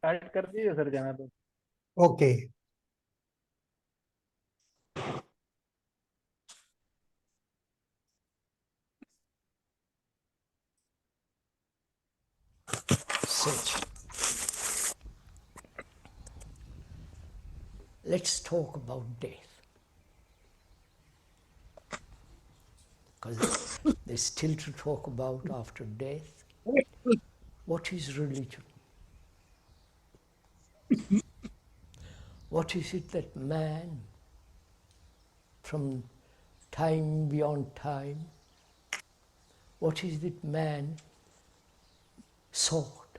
Start कर दीजिए sir जाना तो। Okay. Sit. Let's talk about death. Because there's still to talk about after death. What is religion? What is it that man, from time beyond time, what is it man sought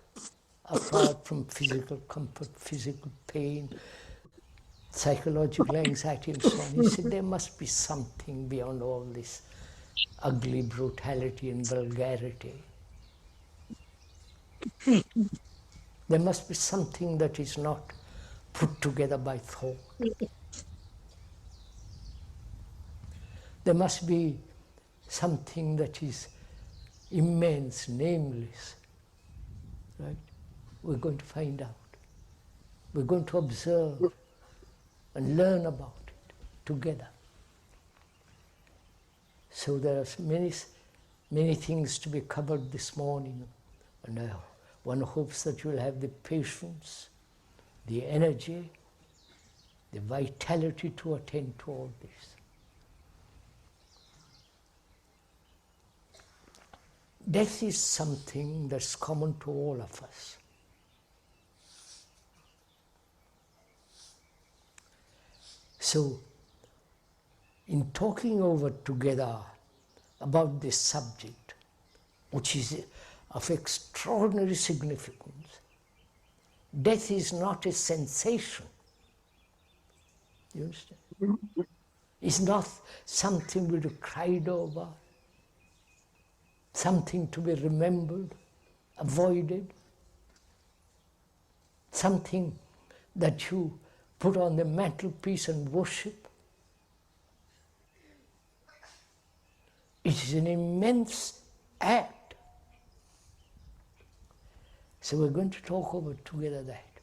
apart from physical comfort, physical pain, psychological anxiety and so on? He said there must be something beyond all this ugly brutality and vulgarity. There must be something that is not put together by thought. There must be something that is immense, nameless. Right? We're going to find out. We're going to observe and learn about it together. So there are many things to be covered this morning, and one hopes that you'll have the patience, the energy, the vitality to attend to all this. Death is something that's common to all of us. So, in talking over together about this subject, which is of extraordinary significance, death is not a sensation. You understand? It's not something to be cried over, something to be remembered, avoided, something that you put on the mantelpiece and worship. It is an immense act. So we're going to talk over together that.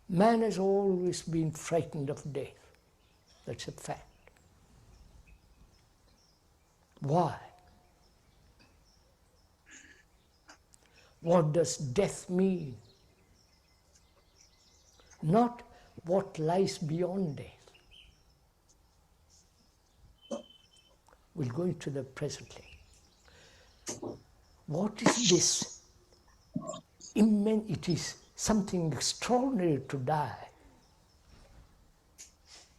Man has always been frightened of death. That's a fact. Why? What does death mean? Not what lies beyond death. We'll go into that presently. What is this? It is something extraordinary to die.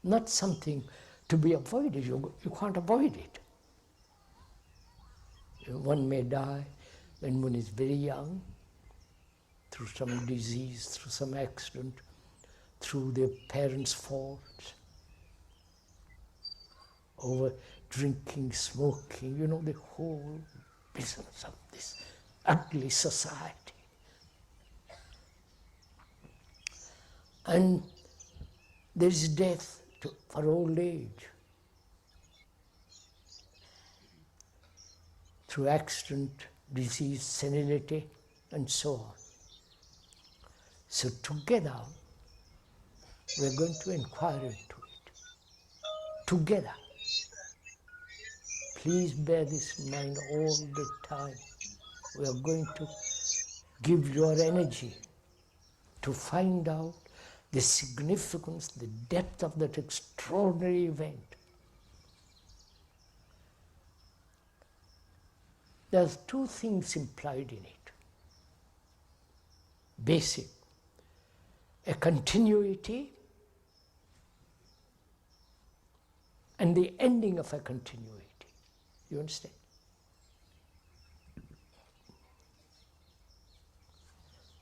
Not something to be avoided. You can't avoid it. One may die when one is very young, through some disease, through some accident, through their parents' faults, over drinking, smoking, the whole business of this ugly society. And there is death for old age, through accident, disease, senility, and so on. So together, we're going to inquire into it. Together. Please bear this in mind all the time. We are going to give your energy to find out the significance, the depth of that extraordinary event. There's two things implied in it. Basic, a continuity and the ending of a continuity. You understand?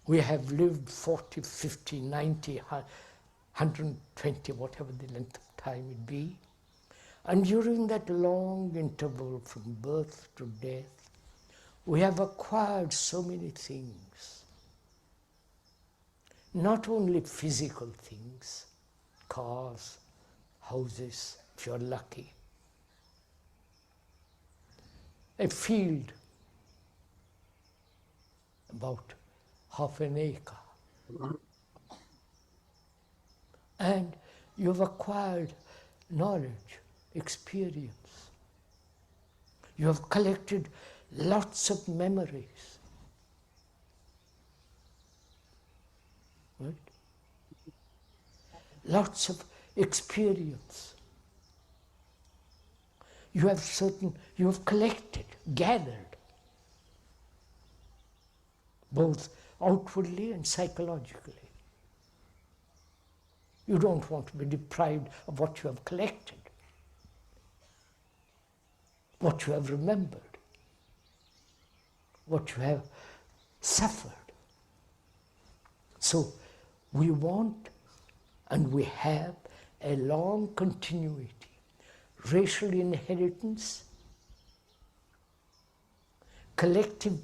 We have lived 40, 50, 90, 120, whatever the length of time it be. And during that long interval from birth to death, we have acquired so many things. Not only physical things, cars, houses, if you're lucky, a field about half an acre. And you've acquired knowledge, experience. You have collected lots of memories. Right? Lots of experience. You have collected, gathered, both outwardly and psychologically. You don't want to be deprived of what you have collected, what you have remembered, what you have suffered. So we want and we have a long continuity, racial inheritance, collective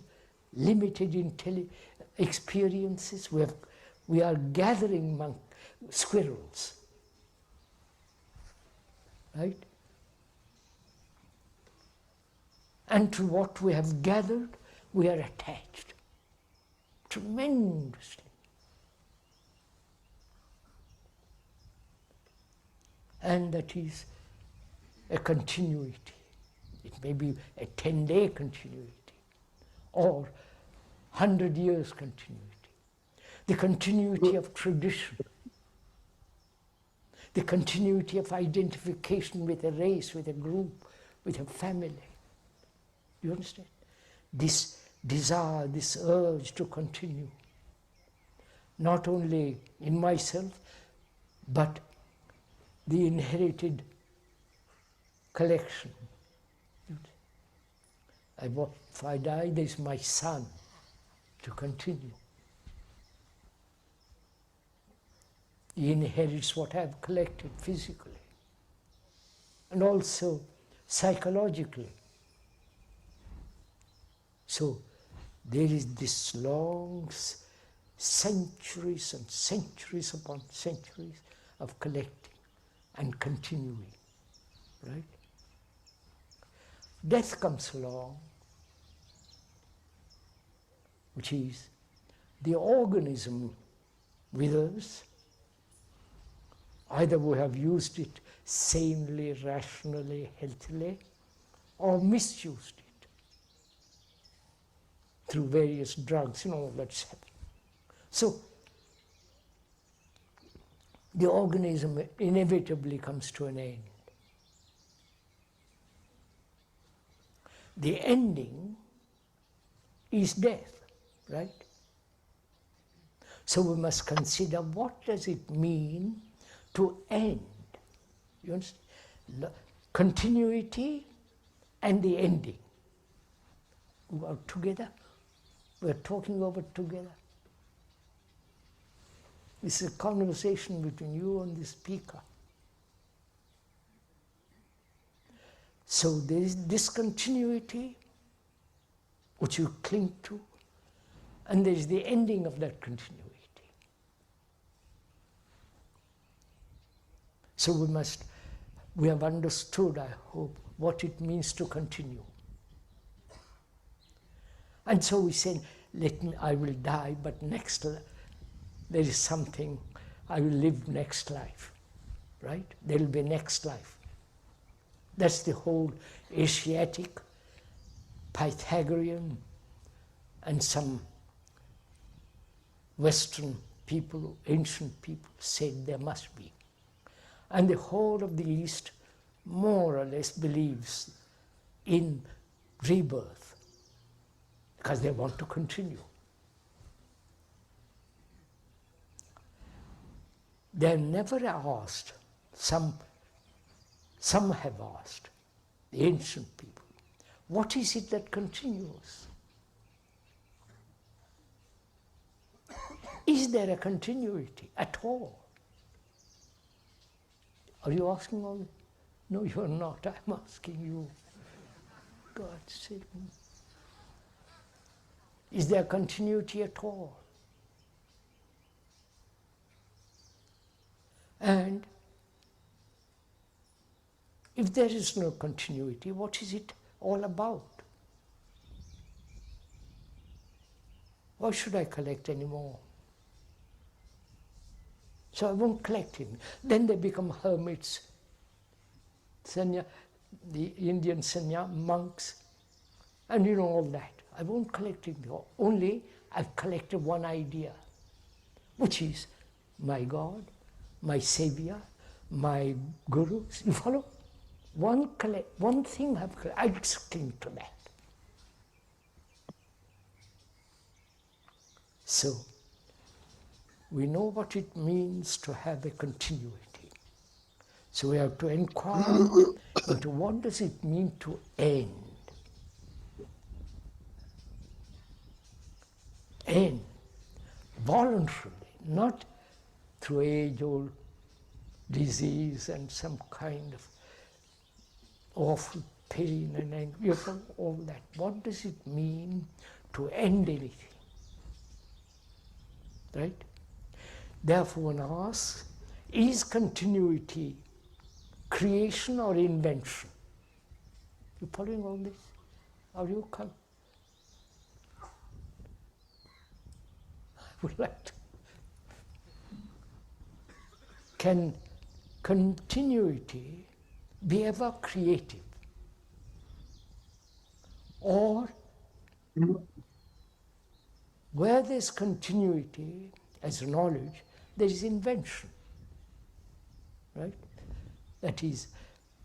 limited experiences. We are gathering among squirrels, right? And to what we have gathered, we are attached tremendously. And that is a continuity. It may be a 10-day continuity or 100 years continuity. The continuity of tradition, the continuity of identification with a race, with a group, with a family. You understand? This desire, this urge to continue, not only in myself, but the inherited collection. If I die, there's my son to continue. He inherits what I have collected physically and also psychologically. So there is this long centuries and centuries upon centuries of collecting and continuing, right? Death comes along, which is the organism withers. Either we have used it sanely, rationally, healthily, or misused it through various drugs, that's happening. So the organism inevitably comes to an end. The ending is death, right? So we must consider, what does it mean to end? You understand? Continuity and the ending. We are together. We are talking over together. This is a conversation between you and the speaker. So there is discontinuity, which you cling to, and there is the ending of that continuity. So we have understood, I hope, what it means to continue. And so we say, I will die, but there is something, I will live next life, right? There will be next life. That's the whole Asiatic, Pythagorean, and some Western people, ancient people, said there must be. And the whole of the East more or less believes in rebirth because they want to continue. They're never asked, some have asked, the ancient people, what is it that continues? Is there a continuity at all? Are you asking all? No, you're not. I'm asking you. God's sake. Is there continuity at all? And if there is no continuity, what is it all about? Why should I collect any more? So I won't collect him. Then they become hermits, sanya, the Indian sanya monks, and you know all that. I won't collect it. Only I've collected one idea, which is my God, my Savior, my Guru. You follow? One thing I've collected. I just cling to that. So we know what it means to have a continuity. So we have to inquire into what does it mean to end. End voluntarily, not through age-old disease and some kind of awful pain and anger, you know, all that. What does it mean to end anything? Right? Therefore one asks, is continuity creation or invention? You following all this? Are you come? I would like to. Can continuity be ever creative? Or where there's continuity as knowledge, there is invention, right? That is,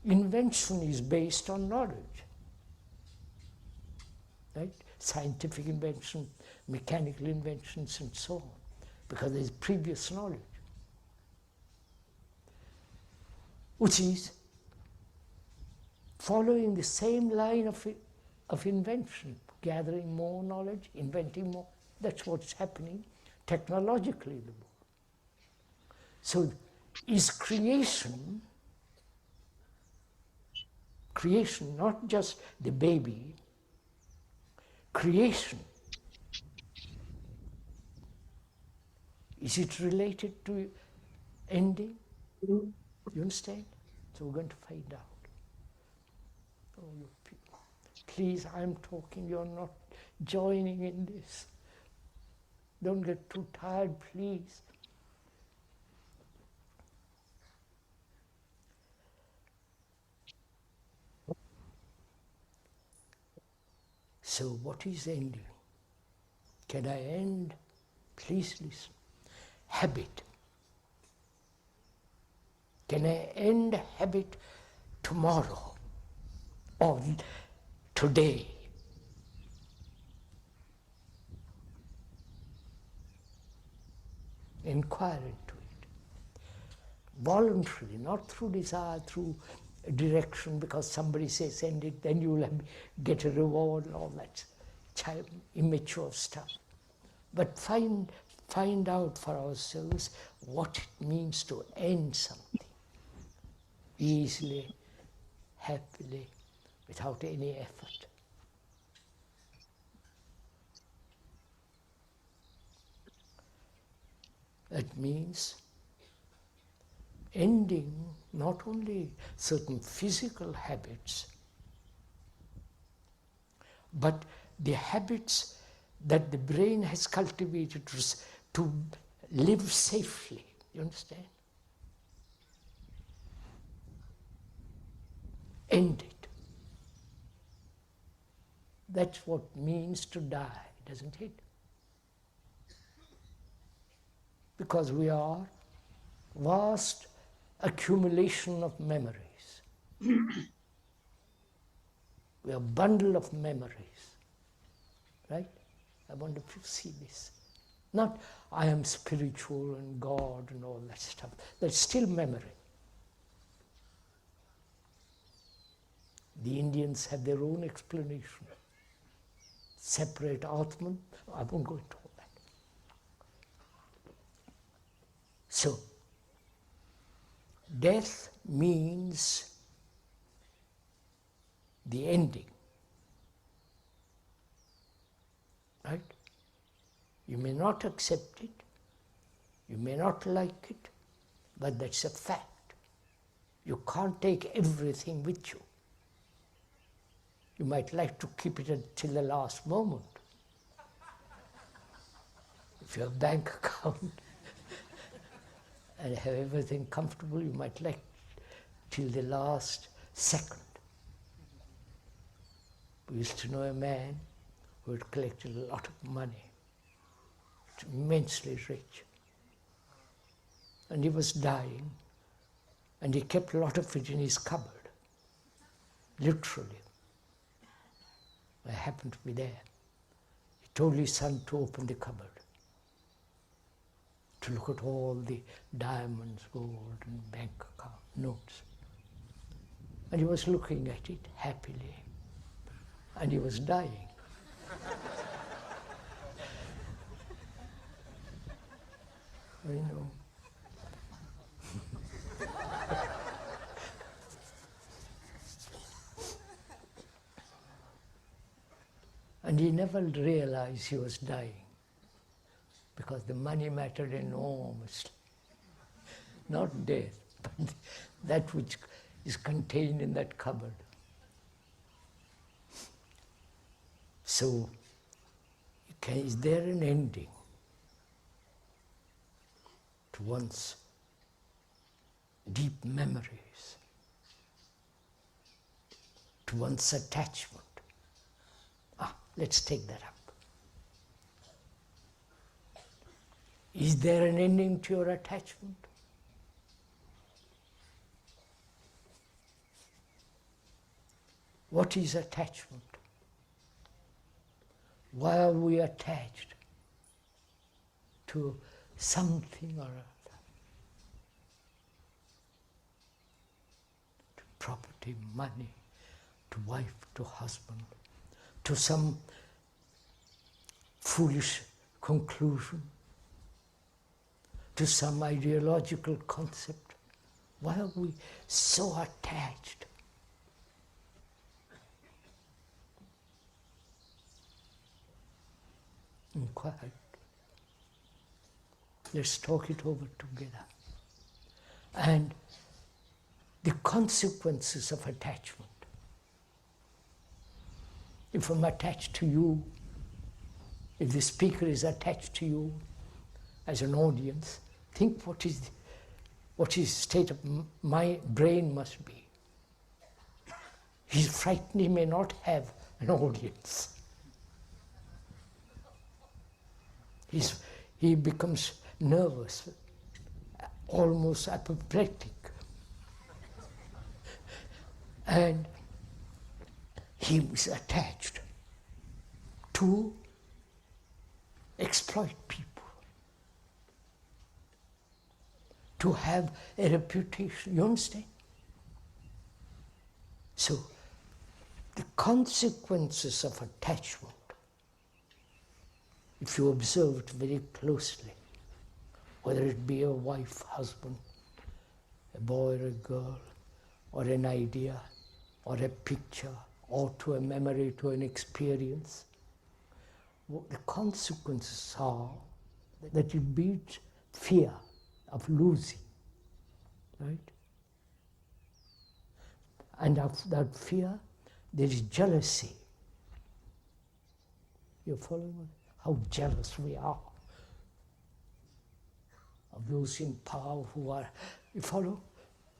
invention is based on knowledge, right? Scientific invention, mechanical inventions, and so on, because there's previous knowledge, which is following the same line of invention, gathering more knowledge, inventing more. That's what's happening technologically in the world. So is creation not just the baby, creation, is it related to ending? You understand? So we're going to find out. Oh, you people. Please, I'm talking, you're not joining in this. Don't get too tired, please. So what is ending? Can I end? Please listen. Habit. Can I end habit tomorrow or today? Inquire into it. Voluntarily, not through desire, through direction, because somebody says end it, then you will get a reward and all that child, immature stuff. But find out for ourselves what it means to end something easily, happily, without any effort. That means ending not only certain physical habits, but the habits that the brain has cultivated to live safely. You understand? End it. That's what it means to die, doesn't it? Because we are vast accumulation of memories. We are a bundle of memories, right? I wonder if you see this. Not I am spiritual and God and all that stuff. That's still memory. The Indians have their own explanation. Separate Atman. I won't go into all that. So, death means the ending. Right? You may not accept it, you may not like it, but that's a fact. You can't take everything with you. You might like to keep it until the last moment. If you have a bank account and have everything comfortable, you might like till the last second. We used to know a man who had collected a lot of money, immensely rich. And he was dying, and he kept a lot of it in his cupboard, literally. I happened to be there. He told his son to open the cupboard, to look at all the diamonds, gold, and bank account notes. And he was looking at it happily, and he was dying. I know. And he never realized he was dying, because the money mattered enormously. Not death, but that which is contained in that cupboard. So, is there an ending to one's deep memories, to one's attachment? Let's take that up. Is there an ending to your attachment? What is attachment? Why are we attached to something or other? To property, money, to wife, to husband, to some foolish conclusion, to some ideological concept. Why are we so attached? Inquire. Let's talk it over together. And the consequences of attachment. If I'm attached to you, if the speaker is attached to you as an audience, think what his state of my brain must be. He's frightened, he may not have an audience. He becomes nervous, almost apoplectic. And he is attached to exploit people, to have a reputation. You understand? So, the consequences of attachment, if you observe it very closely, whether it be a wife, husband, a boy or a girl, or an idea, or a picture, or to a memory, to an experience, the consequences are that it beats fear of losing, right? And of that fear, there is jealousy. You follow how jealous we are of those in power who are, you follow?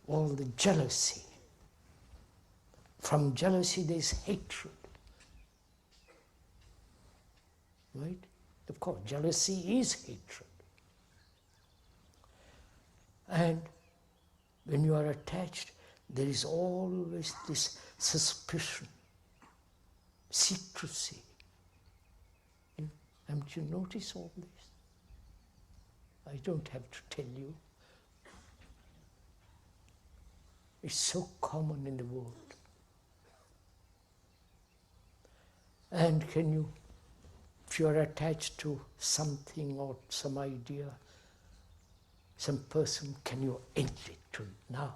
All the jealousy. From jealousy there is hatred. Right? Of course, jealousy is hatred. And when you are attached, there is always this suspicion, secrecy. Haven't you noticed all this? I don't have to tell you. It's so common in the world. And can you, if you are attached to something or some idea, some person, can you end it to now?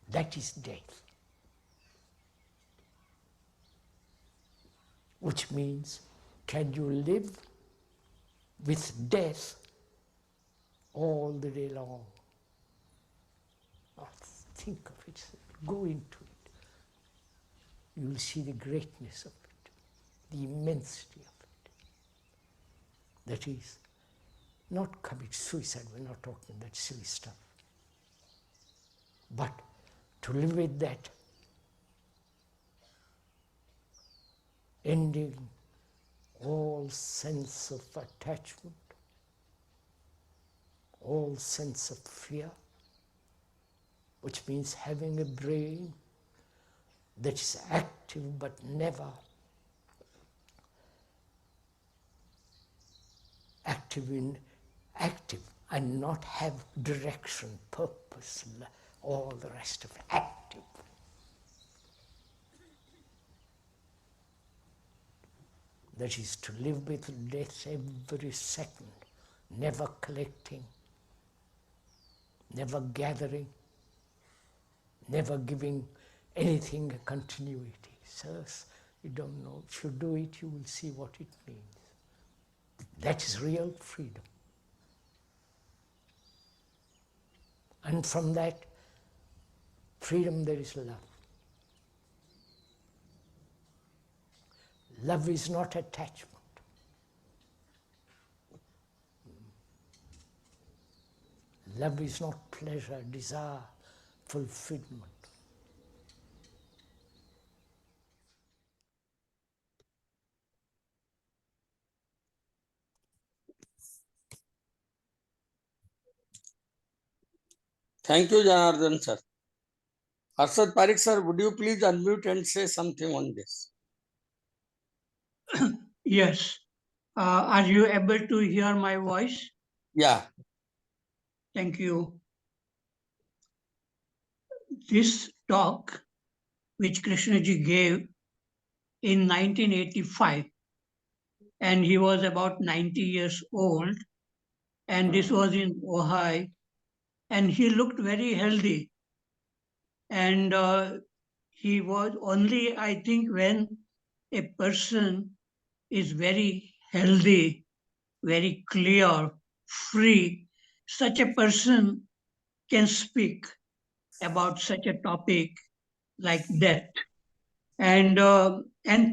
That is death. Which means, can you live with death all the day long? Oh, think of it, go into it. you will see the greatness of it, the immensity of it. That is, not commit suicide, we're not talking that silly stuff, but to live with that, ending all sense of attachment, all sense of fear, which means having a brain that is active but never active and not have direction, purpose, all the rest of it, active. That is to live with death every second, never collecting, never gathering, never giving anything a continuity. Sirs, you don't know. If you do it, you will see what it means. That is real freedom. And from that freedom there is love. Love is not attachment. Love is not pleasure, desire, fulfillment. Thank you, Janardhan sir. Harshad Parekh sir, would you please unmute and say something on this? Yes. Are you able to hear my voice? Yeah. Thank you. This talk, which Krishnaji gave in 1985, and he was about 90 years old, and this was in Ohio, and he looked very healthy. And he was only, I think, when a person is very healthy, very clear, free, such a person can speak about such a topic like death and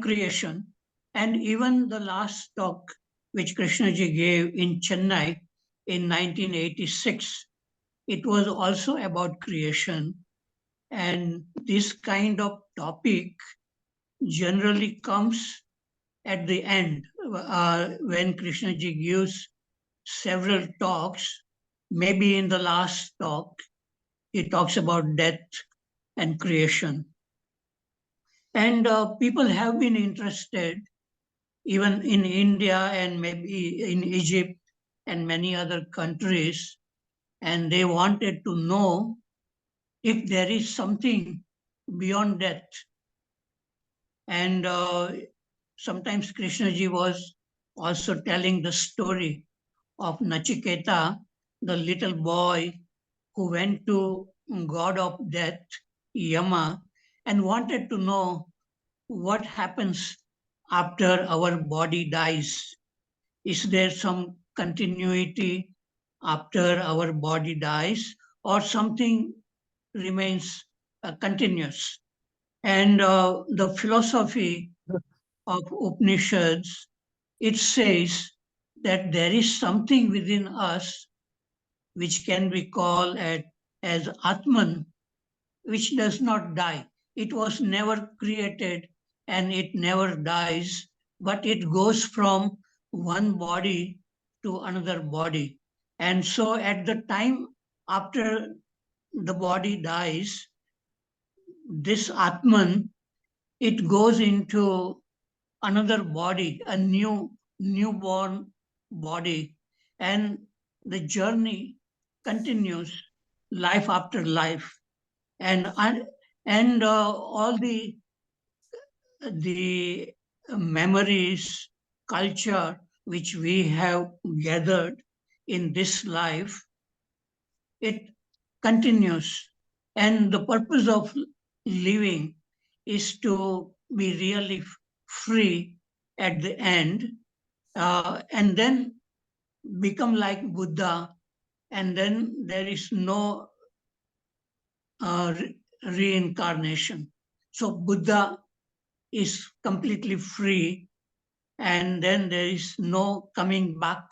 creation. And even the last talk which Krishnaji gave in Chennai in 1986, it was also about creation. And this kind of topic generally comes at the end when Krishnaji gives several talks. Maybe in the last talk, he talks about death and creation. And people have been interested, even in India and maybe in Egypt and many other countries, and they wanted to know if there is something beyond death. And sometimes Krishnaji was also telling the story of Nachiketa, the little boy who went to god of death, Yama, and wanted to know what happens after our body dies. Is there some continuity after our body dies, or something remains continuous? And the philosophy of Upanishads, it says that there is something within us which can be called as Atman, which does not die. It was never created and it never dies, but it goes from one body to another body. And so at the time after the body dies, this Atman, it goes into another body, a newborn body, and the journey continues life after life, and all the memories, culture which we have gathered in this life, it continues, and the purpose of living is to be really free at the end, and then become like Buddha, and then there is no reincarnation. So Buddha is completely free, and then there is no coming back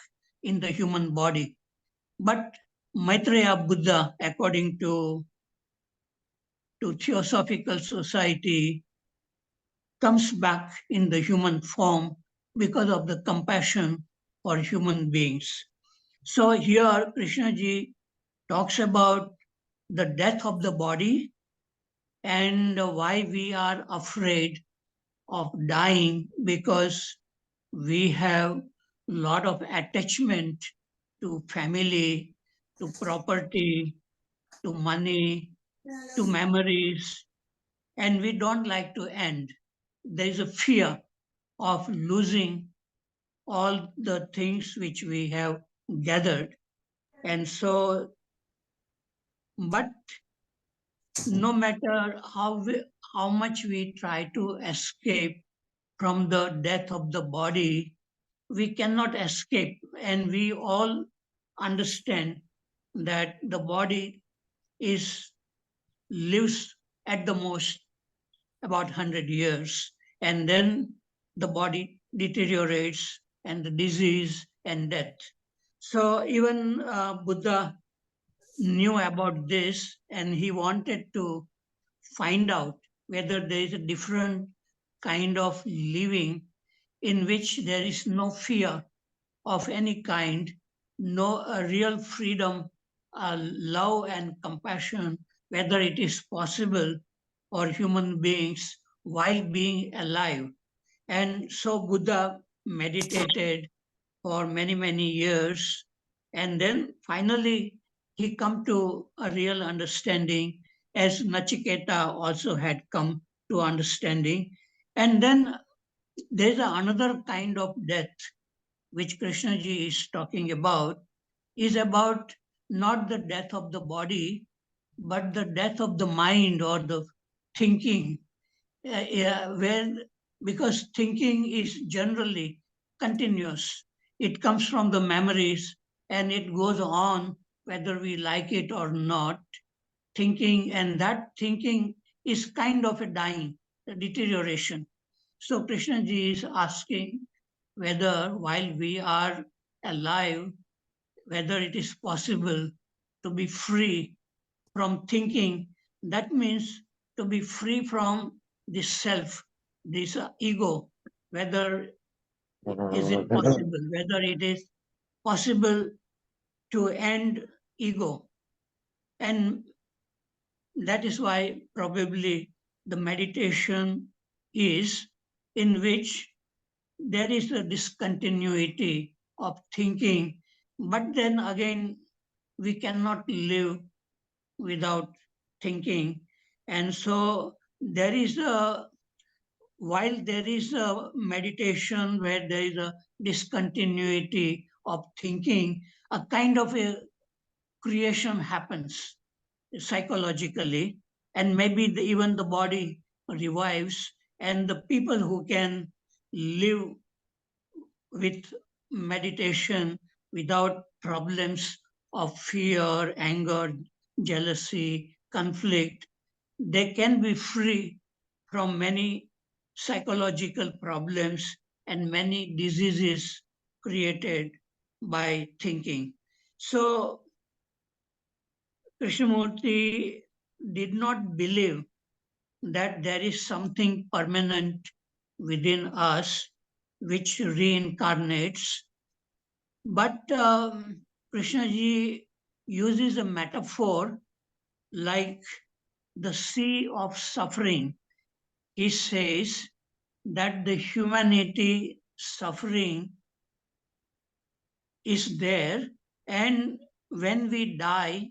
in the human body. But Maitreya Buddha, according to Theosophical Society, comes back in the human form because of the compassion for human beings. So here Krishnaji talks about the death of the body and why we are afraid of dying, because we have a lot of attachment to family, to property, to money, to memories, and we don't like to end. There is a fear of losing all the things which we have gathered. And so, but no matter how much we try to escape from the death of the body, we cannot escape. And we all understand that the body is lives at the most about 100 years, and then the body deteriorates and the disease and death. So even Buddha knew about this, and he wanted to find out whether there is a different kind of living in which there is no fear of any kind, no real freedom, love and compassion, whether it is possible for human beings while being alive. And so Buddha meditated for many, many years. And then finally, he come to a real understanding, as Nachiketa also had come to understanding. And then there's another kind of death which Krishnaji is talking about, is about not the death of the body, but the death of the mind or the thinking, where, because thinking is generally continuous. It comes from the memories and it goes on whether we like it or not. Thinking, and that thinking is kind of a dying, a deterioration. So Krishnaji is asking whether while we are alive, whether it is possible to be free from thinking. That means to be free from this self, this ego, whether is it possible, whether it is possible to end ego. And that is why probably the meditation is in which there is a discontinuity of thinking, but then again, we cannot live without thinking. And so there is while there is a meditation where there is a discontinuity of thinking, a kind of a creation happens psychologically, and maybe even the body revives, and the people who can live with meditation without problems of fear, anger, jealousy, conflict, they can be free from many psychological problems and many diseases created by thinking. So Krishnamurti did not believe that there is something permanent within us which reincarnates. But Krishnaji uses a metaphor like the sea of suffering. He says that the humanity suffering is there, and when we die,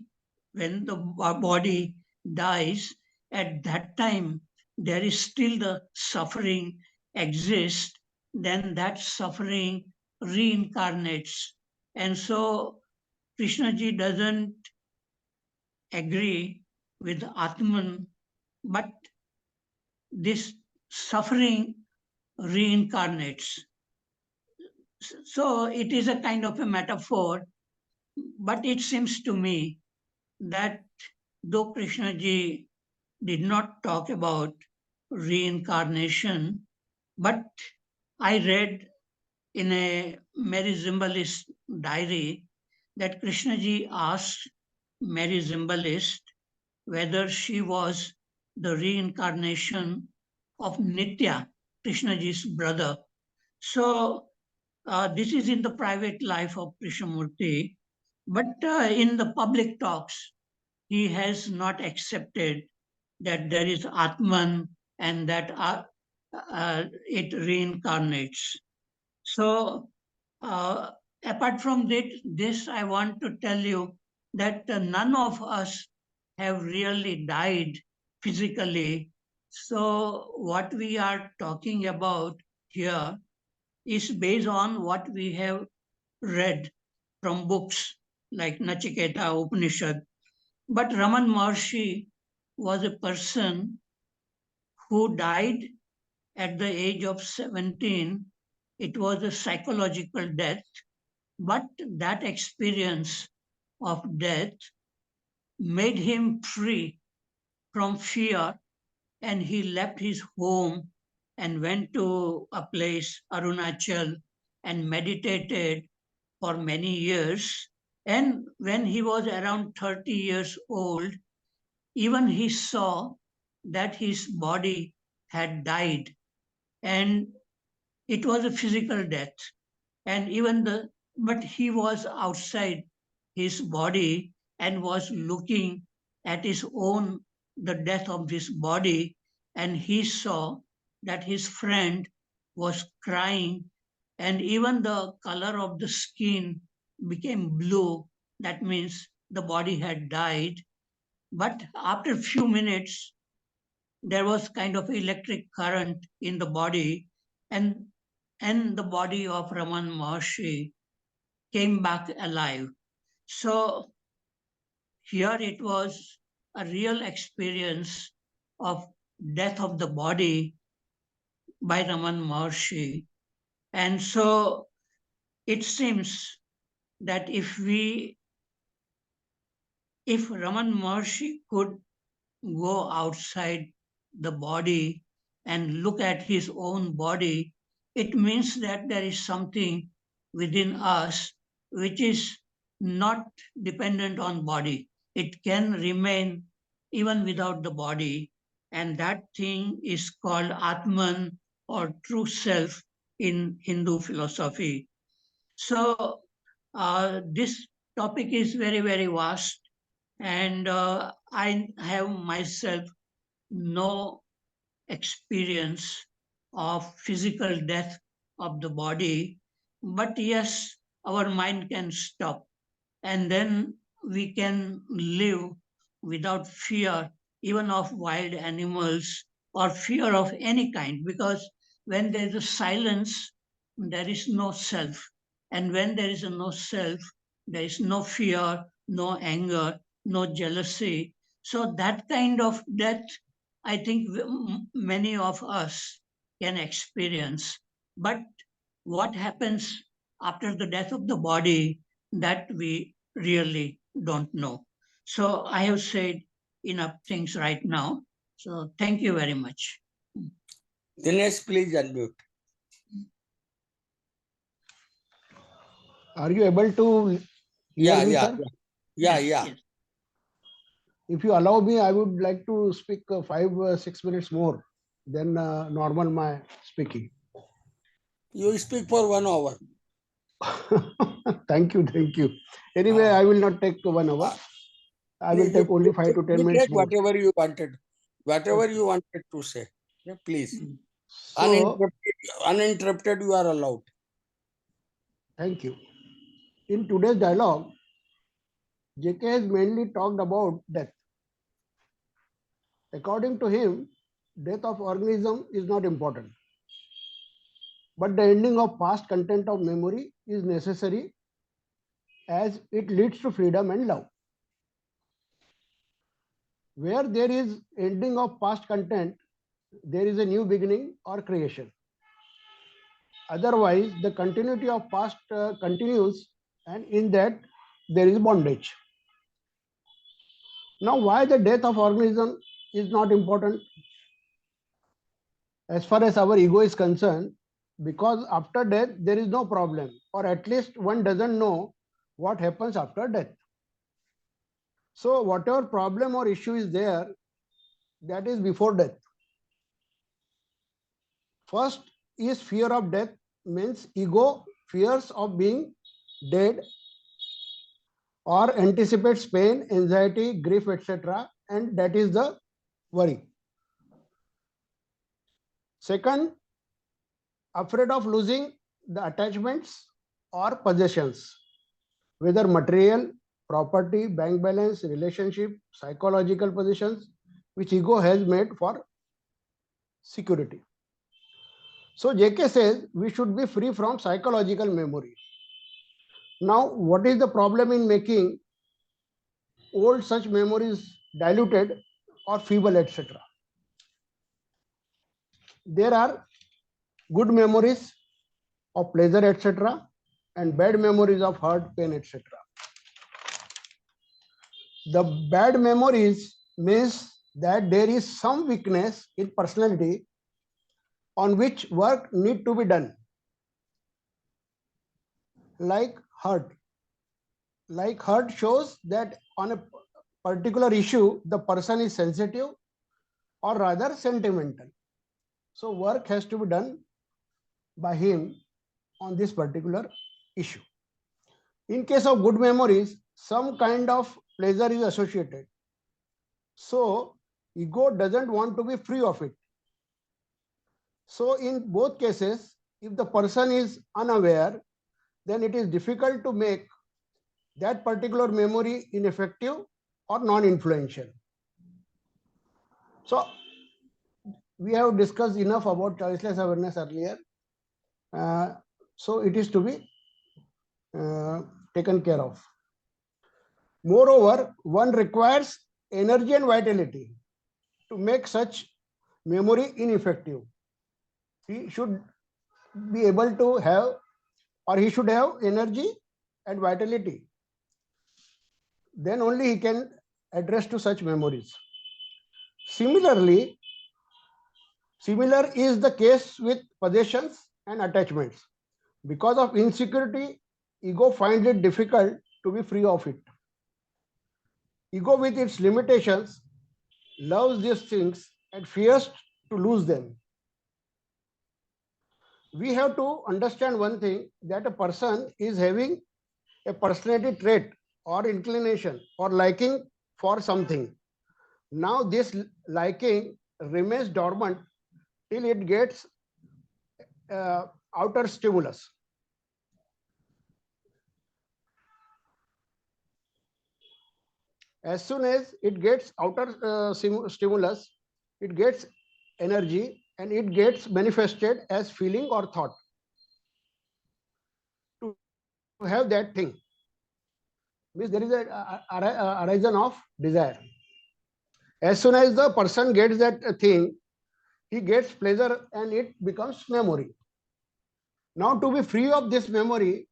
when the body dies, at that time there is still the suffering exists, then that suffering reincarnates. And so Krishnaji doesn't agree with Atman, but this suffering reincarnates. So it is a kind of a metaphor, but it seems to me that though Krishnaji did not talk about reincarnation, but I read in a Mary Zimbalist diary that Krishnaji asked Mary Zimbalist whether she was the reincarnation of Nitya, Krishnaji's brother. So this is in the private life of Krishnamurti, but in the public talks, he has not accepted that there is Atman and that it reincarnates. So, apart from this, I want to tell you that none of us have really died physically. So, what we are talking about here is based on what we have read from books like Nachiketa Upanishad. But Raman Maharshi was a person who died at the age of 17. It was a psychological death, but that experience of death made him free from fear, and he left his home and went to a place, Arunachal, and meditated for many years. And when he was around 30 years old, even he saw that his body had died, and it was a physical death. And but he was outside his body and was looking at his own, the death of his body, and he saw that his friend was crying, and even the color of the skin became blue. That means the body had died. But after a few minutes, there was kind of electric current in the body, and the body of Raman Maharshi came back alive. So here it was a real experience of death of the body by Raman Maharshi. And so it seems that if Raman Maharshi could go outside the body and look at his own body, it means that there is something within us which is not dependent on body. It can remain even without the body, and that thing is called Atman or true self in Hindu philosophy. So this topic is very, very vast, and I have myself no experience of physical death of the body, but yes, our mind can stop, and then we can live without fear, even of wild animals or fear of any kind, because when there is a silence, there is no self. And when there is no self, there is no fear, no anger, no jealousy. So that kind of death, I think many of us can experience. But what happens after the death of the body, that we really don't know. So I have said enough things right now. So thank you very much. Dinesh, please unmute. Are you able to hear Yeah, me, yeah, sir? yeah, Yes, yeah. yes. If you allow me, I would like to speak 5-6 minutes more than normal my speaking. You speak for 1 hour. Thank you, thank you. Anyway, I will not take 1 hour. I will take only 5 to 10 minutes take more. whatever you wanted, whatever Okay. you wanted to say. Yeah, please. So, Uninterrupted, you are allowed. thank you. In today's dialogue, JK has mainly talked about death. According to him, death of organism is not important, but the ending of past content of memory is necessary as it leads to freedom and love. Where there is ending of past content, there is a new beginning or creation. Otherwise, the continuity of past continues, and in that there is bondage. Now, why the death of organism is not important? as far as our ego is concerned, because after death there is no problem, or at least one doesn't know what happens after death. So whatever problem or issue is there, that is before death. First is fear of death, means ego fears of being dead or anticipates pain, anxiety, grief, etc., and that is the worry. Second, afraid of losing the attachments or possessions, whether material, property, bank balance, relationship, psychological positions, which ego has made for security. So JK says we should be free from psychological memory. Now, what is the problem in making old such memories diluted or feeble, etc.? There are good memories of pleasure, etc., and bad memories of hurt, pain, etc. The bad memories means that there is some weakness in personality on which work need to be done, like hurt. Like hurt shows that on a particular issue, the person is sensitive or rather sentimental. So work has to be done by him on this particular issue. In case of good memories, some kind of pleasure is associated. So ego doesn't want to be free of it. So in both cases, if the person is unaware, then it is difficult to make that particular memory ineffective or non-influential. So we have discussed enough about choiceless awareness earlier. So it is to be taken care of. Moreover, one requires energy and vitality to make such memory ineffective. He should be able to have, or he should have energy and vitality. Then only he can address to such memories. Similar is the case with possessions and attachments. Because of insecurity, ego finds it difficult to be free of it. Ego, with its limitations, loves these things and fears to lose them. We have to understand one thing, that a person is having a personality trait or inclination or liking for something. Now this liking remains dormant till it gets outer stimulus. As soon as it gets outer stimulus, it gets energy and it gets manifested as feeling or thought to have that thing. Means there is a horizon of desire. As soon as the person gets that thing, he gets pleasure and it becomes memory. Now, to be free of this memory,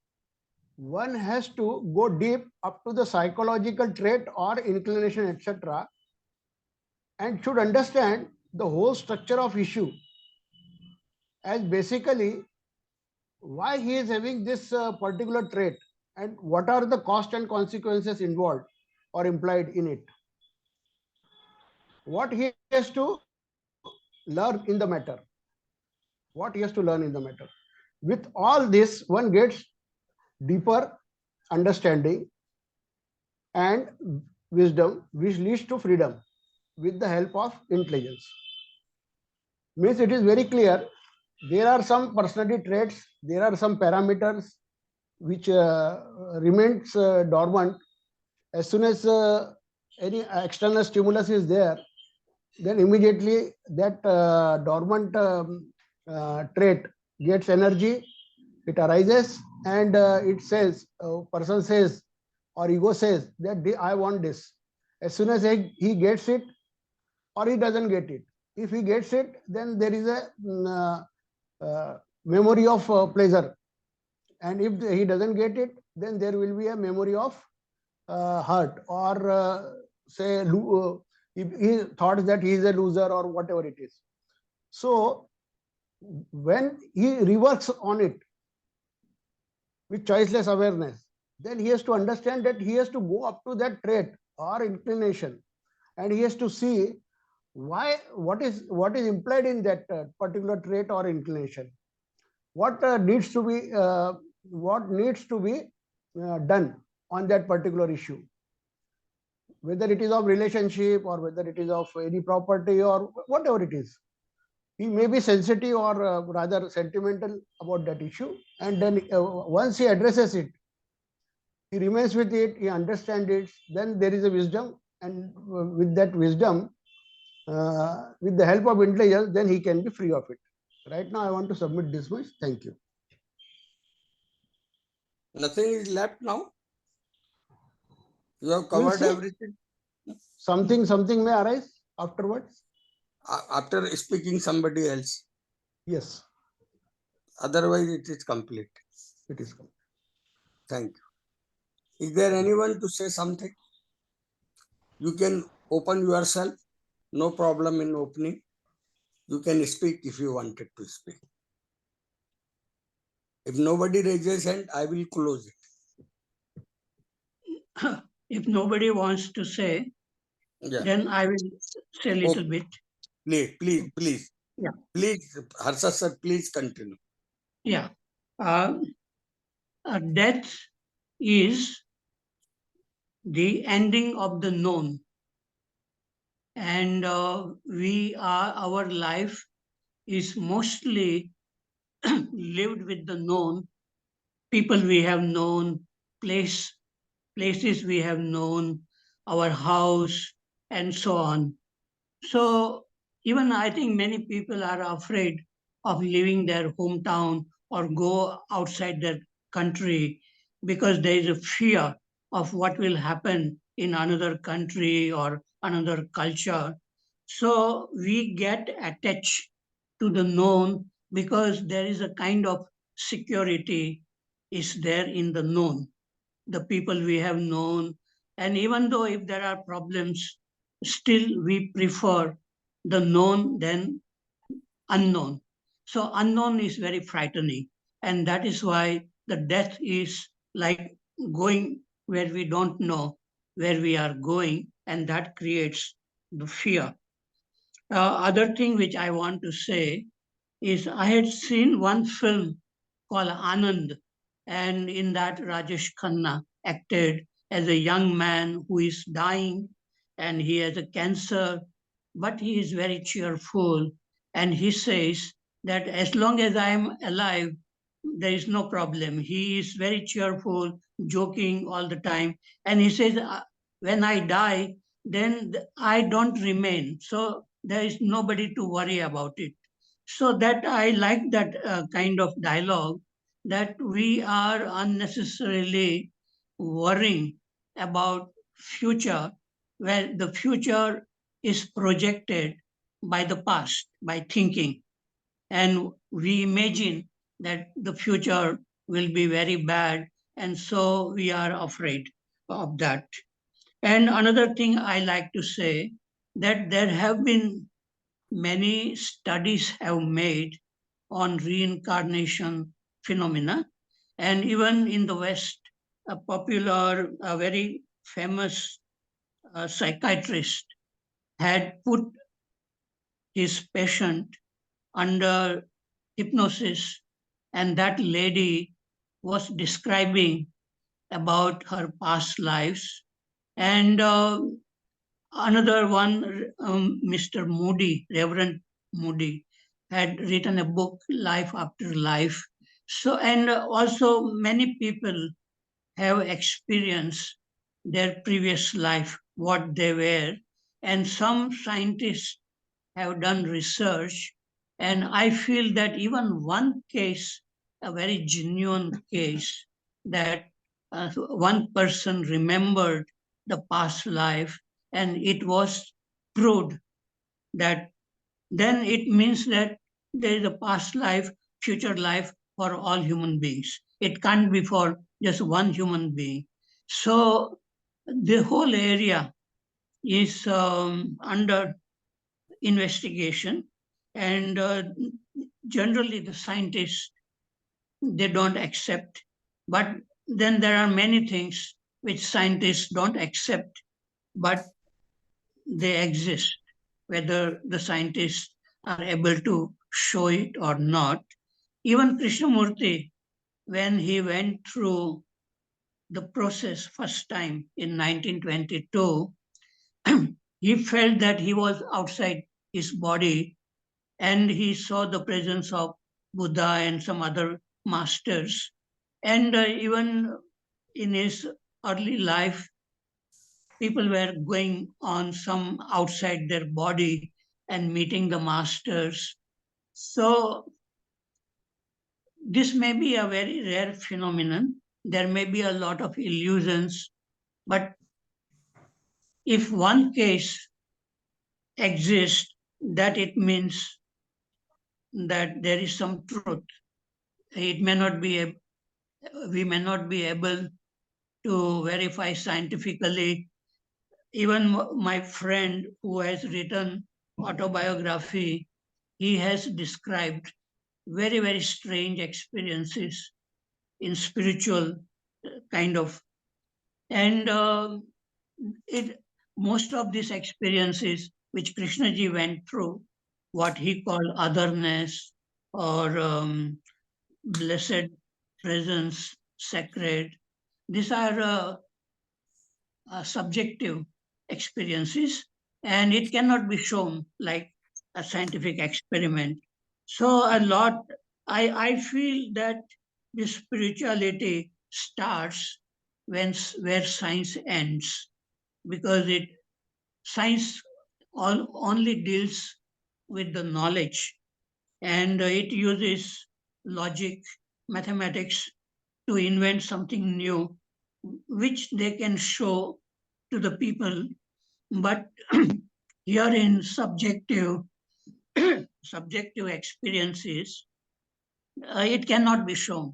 one has to go deep up to the psychological trait or inclination, etc., and should understand the whole structure of issue as basically why he is having this particular trait and what are the cost and consequences involved or implied in it. What he has to learn in the matter. What he has to learn in the matter. With all this, one gets deeper understanding and wisdom, which leads to freedom with the help of intelligence. Means it is very clear, there are some personality traits, there are some parameters which remains dormant. As soon as any external stimulus is there, then immediately that dormant trait gets energy, it arises and it says, person says or ego says that I want this. As soon as he gets it or he doesn't get it. If he gets it, then there is a memory of pleasure. And if he doesn't get it, then there will be a memory of hurt or if he thought that he is a loser or whatever it is. So when he reworks on it with choiceless awareness, then he has to understand that he has to go up to that trait or inclination, and he has to see what is implied in that particular trait or inclination, what needs to be done on that particular issue, whether it is of relationship or whether it is of any property or whatever it is. He may be sensitive or rather sentimental about that issue, and then once he addresses it, he remains with it, he understands it, then there is a wisdom, and with that wisdom, with the help of intelligence, then he can be free of it. Right now, I want to submit this much. Thank you. Nothing is left now. You have We'll covered see. everything. Something may arise afterwards. After speaking somebody else. Yes, Otherwise, it is complete. it is complete. Thank you. Is there anyone to say something? You can open yourself. No problem in opening. You can speak if you wanted to speak. If nobody raises hand, I will close it. If nobody wants to say, Yeah. then I will say a little bit. Please. Yeah. Please, Harshad sir, please continue. Yeah. Death is the ending of the known. And our life is mostly lived with the known, people we have known, places we have known, our house, and so on. So even I think many people are afraid of leaving their hometown or go outside their country because there is a fear of what will happen in another country or another culture. So we get attached to the known because there is a kind of security is there in the known, the people we have known. And even though if there are problems, still we prefer the known than unknown. So unknown is very frightening. And that is why the death is like going where we don't know where we are going, and that creates the fear. Other thing which I want to say is I had seen one film called Anand, and in that Rajesh Khanna acted as a young man who is dying and he has a cancer, but he is very cheerful, and he says that as long as I am alive, there is no problem. He is very cheerful, joking all the time, and he says, when I die, then I don't remain. So there is nobody to worry about it. So that I like that kind of dialogue, that we are unnecessarily worrying about future, where the future is projected by the past, by thinking, and we imagine that the future will be very bad, and so we are afraid of that. And another thing I like to say, that there have been many studies have made on reincarnation phenomena, and even in the West, a very famous psychiatrist had put his patient under hypnosis, and that lady was describing about her past lives. And another one, Mr. Moody, Reverend Moody, had written a book, Life After Life. So, and also many people have experienced their previous life, what they were, and some scientists have done research. And I feel that even one case, a very genuine case, that one person remembered the past life and it was proved, that then it means that there is a past life, future life for all human beings. It can't be for just one human being. So the whole area is under investigation, and generally the scientists, they don't accept. But then there are many things which scientists don't accept, but they exist, whether the scientists are able to show it or not. Even Krishnamurti, when he went through the process first time in 1922, he felt that he was outside his body, and he saw the presence of Buddha and some other masters. And even in his early life, people were going on some outside their body and meeting the masters. So this may be a very rare phenomenon. There may be a lot of illusions, but if one case exists, that it means that there is some truth. It may not be, we may not be able to verify scientifically. Even my friend who has written autobiography, he has described very, very strange experiences in spiritual kind of. And it most of these experiences which Krishnaji went through, what he called otherness or blessed presence, sacred, these are subjective experiences, and it cannot be shown like a scientific experiment. So a lot, I feel that this spirituality starts when where science ends, because it science only deals with the knowledge, and it uses logic, mathematics to invent something new, which they can show to the people. But here in subjective experiences, it cannot be shown.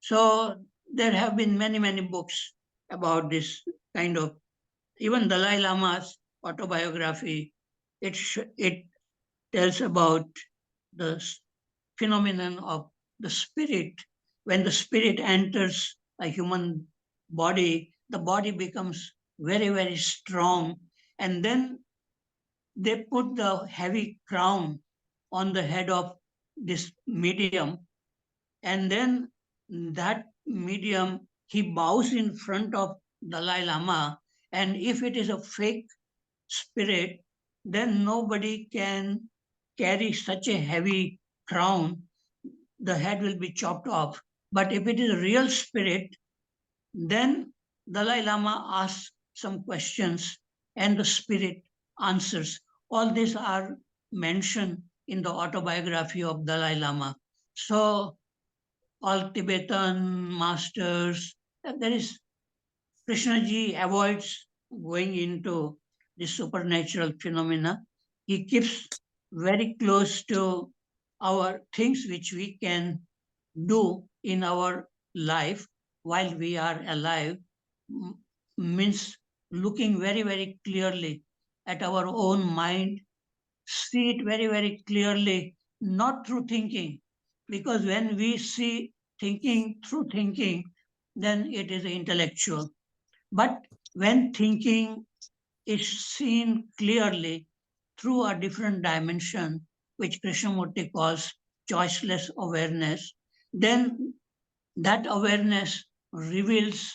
So there have been many, many books about this kind of, even Dalai Lama's autobiography, it tells about the phenomenon of the spirit. When the spirit enters a human body, the body becomes very, very strong. And then they put the heavy crown on the head of this medium. And then that medium, he bows in front of Dalai Lama. And if it is a fake spirit, then nobody can carry such a heavy crown. The head will be chopped off. But if it is a real spirit, then Dalai Lama asks some questions and the spirit answers. All these are mentioned in the autobiography of Dalai Lama. So all Tibetan masters, there is Krishnaji avoids going into the supernatural phenomena. He keeps very close to our things which we can do in our life while we are alive, means looking very, very clearly at our own mind, see it very, very clearly, not through thinking. Because when we see thinking through thinking, then it is intellectual. But when thinking is seen clearly through a different dimension, which Krishnamurti calls choiceless awareness, then that awareness reveals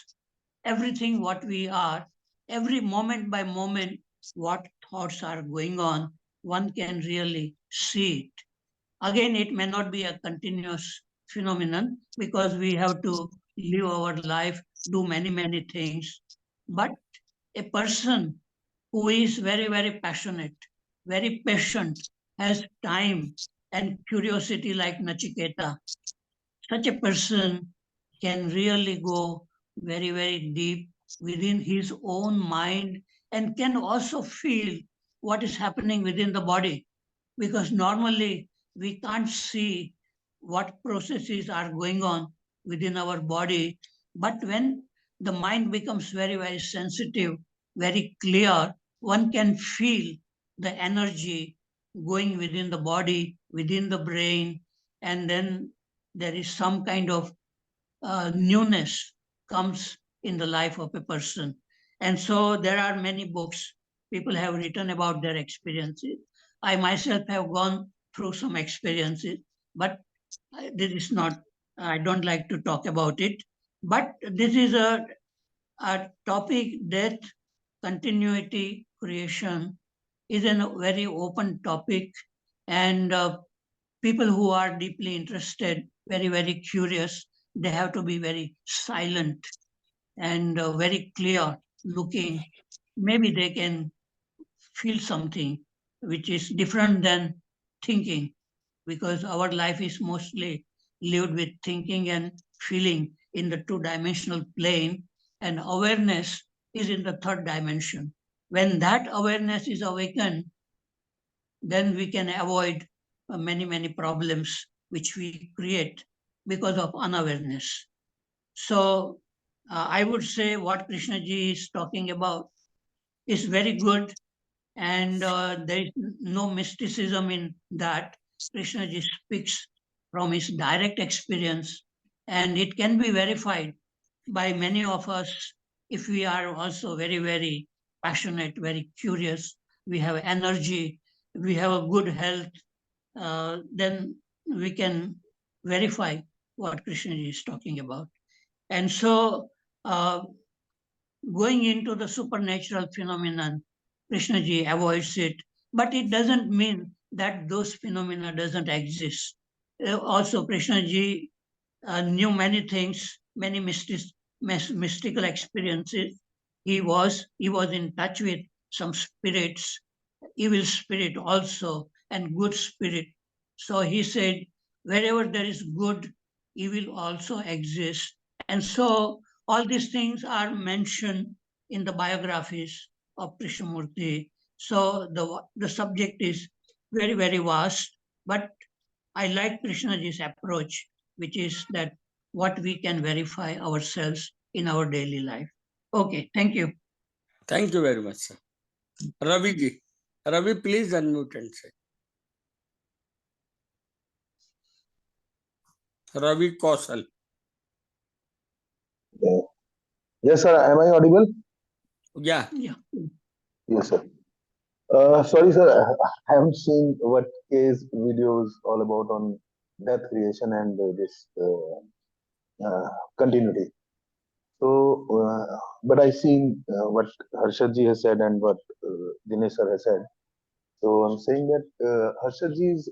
everything what we are, every moment by moment, what thoughts are going on. One can really see it. Again, it may not be a continuous phenomenon because we have to live our life, do many, many things. But a person who is very, very passionate, very patient, has time and curiosity like Nachiketa, such a person can really go very, very deep within his own mind and can also feel what is happening within the body, because normally we can't see what processes are going on within our body. But when the mind becomes very, very sensitive, very clear, one can feel the energy going within the body, within the brain, and then there is some kind of newness comes in the life of a person. And so there are many books people have written about their experiences. I myself have gone through some experiences, but this is not, I don't like to talk about it. But this is a topic: death, continuity, creation is a very open topic. And people who are deeply interested, very, very curious, they have to be very silent and very clear looking. Maybe they can feel something which is different than thinking, because our life is mostly lived with thinking and feeling in the two-dimensional plane, and awareness is in the third dimension. When that awareness is awakened, then we can avoid many, many problems which we create because of unawareness. So I would say what Krishna ji is talking about is very good, and there is no mysticism in that. Krishna ji speaks from his direct experience, and it can be verified by many of us if we are also very, very passionate, very curious, we have energy, we have a good health, then we can verify what Krishna ji is talking about. And so, going into the supernatural phenomenon, Krishna ji avoids it, but it doesn't mean that those phenomena doesn't exist. Also, Krishna ji knew many things, many mystical experiences. He was in touch with some spirits, evil spirit also, and good spirit. So he said, wherever there is good, evil also exists. And so all these things are mentioned in the biographies of Krishnamurti. So the subject is very, very vast, but I like Krishnaji's approach, which is that what we can verify ourselves in our daily life. Okay, thank you. Thank you very much, sir. Ravi ji. Ravi, please unmute and say. Ravi Kaushal. Yes, sir. Am I audible? Yeah. Yeah. Yes, sir. Sorry, sir. I haven't seen what K's videos all about on death creation and this continuity. So, but I seen what Harshad ji has said and what Dinesh sir has said. So I'm saying that Harshad ji's.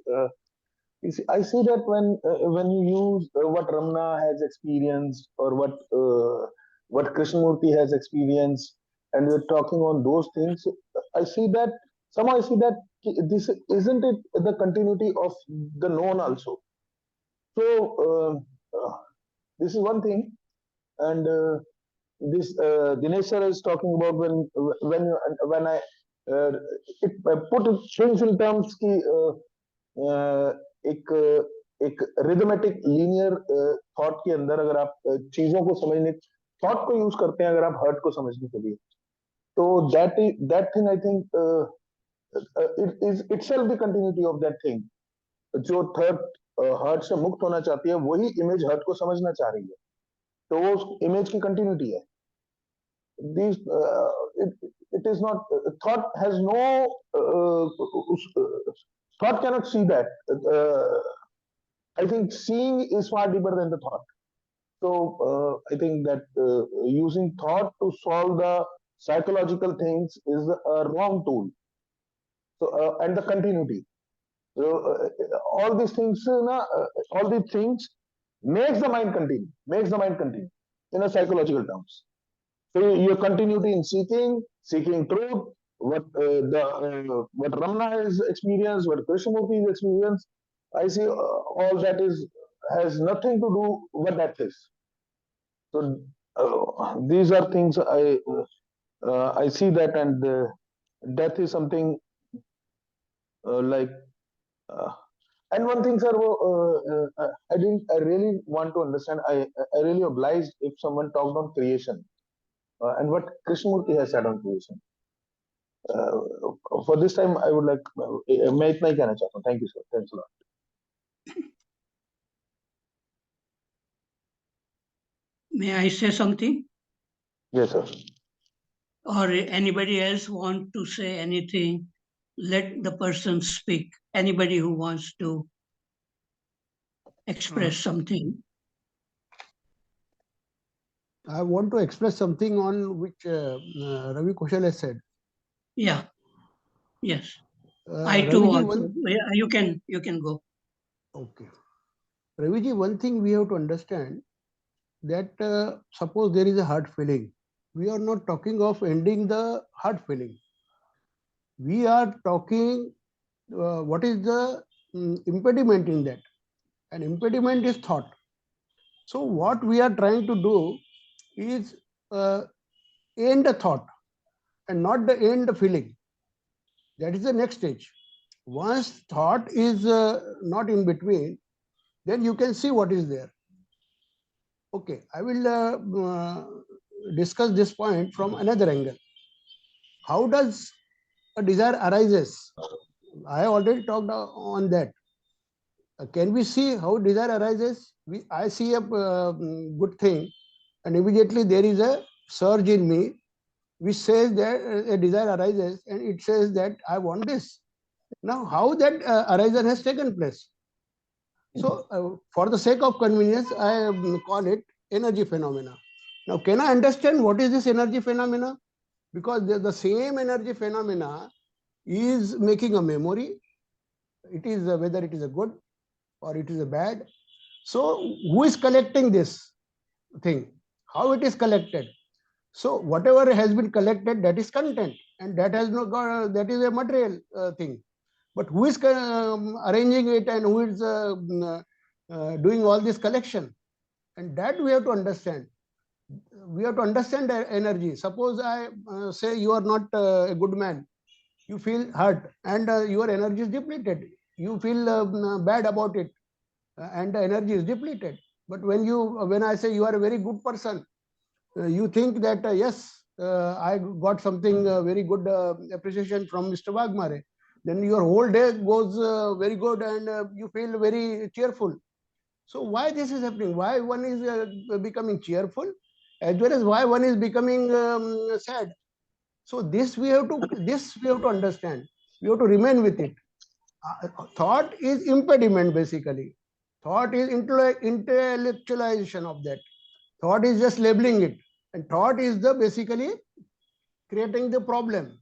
I see that when you use what Ramna has experienced or what Krishnamurti has experienced, and we're talking on those things, I see that somehow I see that this isn't it the continuity of the known also. So this is one thing, and this Dinesh sir is talking about when I put things in terms ki. एक एक rhythmic linear thought के अंदर अगर आप चीजों को समझने thought को यूज करते हैं अगर आप हर्ट को समझने के लिए तो that thing I think it is itself the continuity of that thing जो थर्ड हर्ट से मुक्त होना चाहती है वही इमेज हर्ट को समझना चाह रही है तो वो उस इमेज की कंटिन्यूटी है these it is not thought has no thought cannot see that I think seeing is far deeper than the thought so I think that using thought to solve the psychological things is a wrong tool so and the continuity so all these things all these things makes the mind continue in a psychological terms. So your continuity in seeking truth, what Ramana has experienced, what Krishnamurti has experienced, I see all that has nothing to do with that is. So these are things I see that, and death is something like. And one thing, sir, I really want to understand. I really obliged if someone talked on creation. And what Krishnamurti has said on creation. For this time, I would like, मैं इतना ही कहना चाहता हूँ. Thank you, sir. Thanks a lot. May I say something? Yes, sir. Or anybody else want to say anything? Let the person speak. Anybody who wants to express something. I want to express something on which Ravi Kaushal has said. Yeah. Yes. I too Raviji, also. You can go. okay. Raviji, one thing we have to understand that suppose there is a hard feeling. We are not talking of ending the hard feeling. We are talking what is the impediment in that. An impediment is thought. So what we are trying to do is end the thought and not the end the feeling. That is the next stage. Once thought is not in between, then you can see what is there. Okay, I will discuss this point from another angle. How does a desire arises? I already talked on that. Can we see how desire arises? I see a good thing, and immediately there is a surge in me which says that a desire arises, and it says that I want this. Now, how that arisal has taken place? So, for the sake of convenience, I call it energy phenomena. Now, can I understand what is this energy phenomena? Because the same energy phenomena is making a memory. It is whether it is a good or it is a bad. So, who is collecting this thing? How it is collected? So, whatever has been collected, that is content, and that has no that is a material thing. But who is arranging it and who is doing all this collection? And that we have to understand. We have to understand the energy. Suppose I say you are not a good man, you feel hurt and your energy is depleted. You feel bad about it and the energy is depleted. But when I say you are a very good person, you think that yes, I got something very good appreciation from Mr. Waghmare. Then your whole day goes very good and you feel very cheerful. So why this is happening? Why one is becoming cheerful, as well as why one is becoming sad? So this we have to understand. We have to remain with it. Thought is impediment basically. Thought is intellectualization of that. Thought is just labeling it, and thought is the basically creating the problem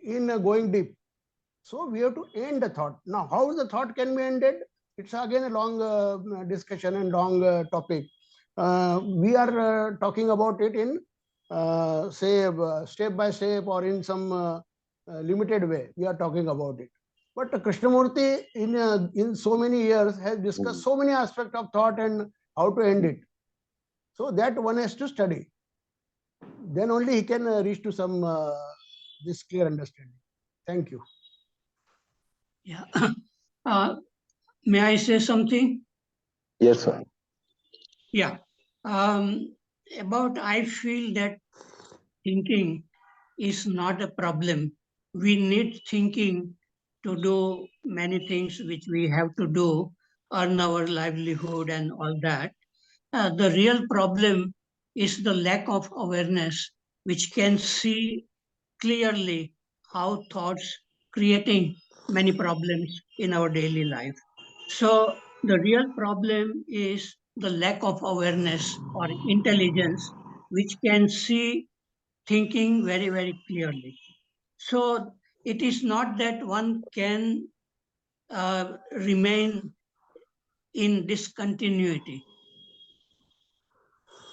in going deep. So we have to end the thought. Now, how the thought can be ended? It's again a long discussion and long topic. We are talking about it in say step by step or in some limited way. We are talking about it. But Krishnamurti in so many years has discussed so many aspects of thought and how to end it. So that one has to study. Then only he can reach to some this clear understanding. Thank you. Yeah. May I say something? Yes, sir. Yeah. I feel that thinking is not a problem. We need thinking to do many things which we have to do, earn our livelihood and all that. The real problem is the lack of awareness, which can see clearly how thoughts creating many problems in our daily life. So the real problem is the lack of awareness or intelligence, which can see thinking very, very clearly. So it is not that one can remain in discontinuity.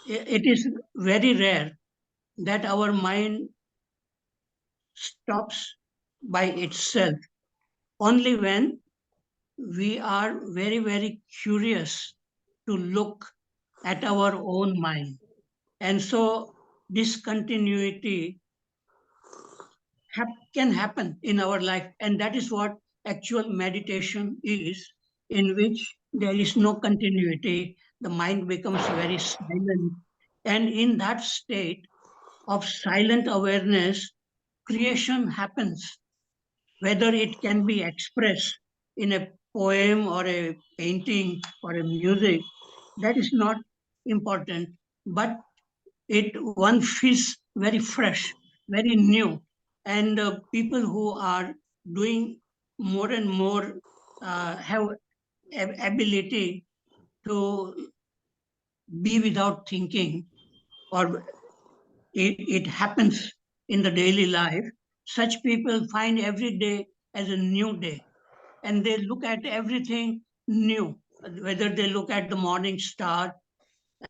It is very rare that our mind stops by itself. Only when we are very, very curious to look at our own mind. And so discontinuity can happen in our life. And that is what actual meditation is, in which there is no continuity. The mind becomes very silent. And in that state of silent awareness, creation happens, whether it can be expressed in a poem or a painting or a music, that is not important. but one feels very fresh, very new, and people who are doing more and more have ability to be without thinking, or it happens in the daily life. Such people find every day as a new day, and they look at everything new, whether they look at the morning star.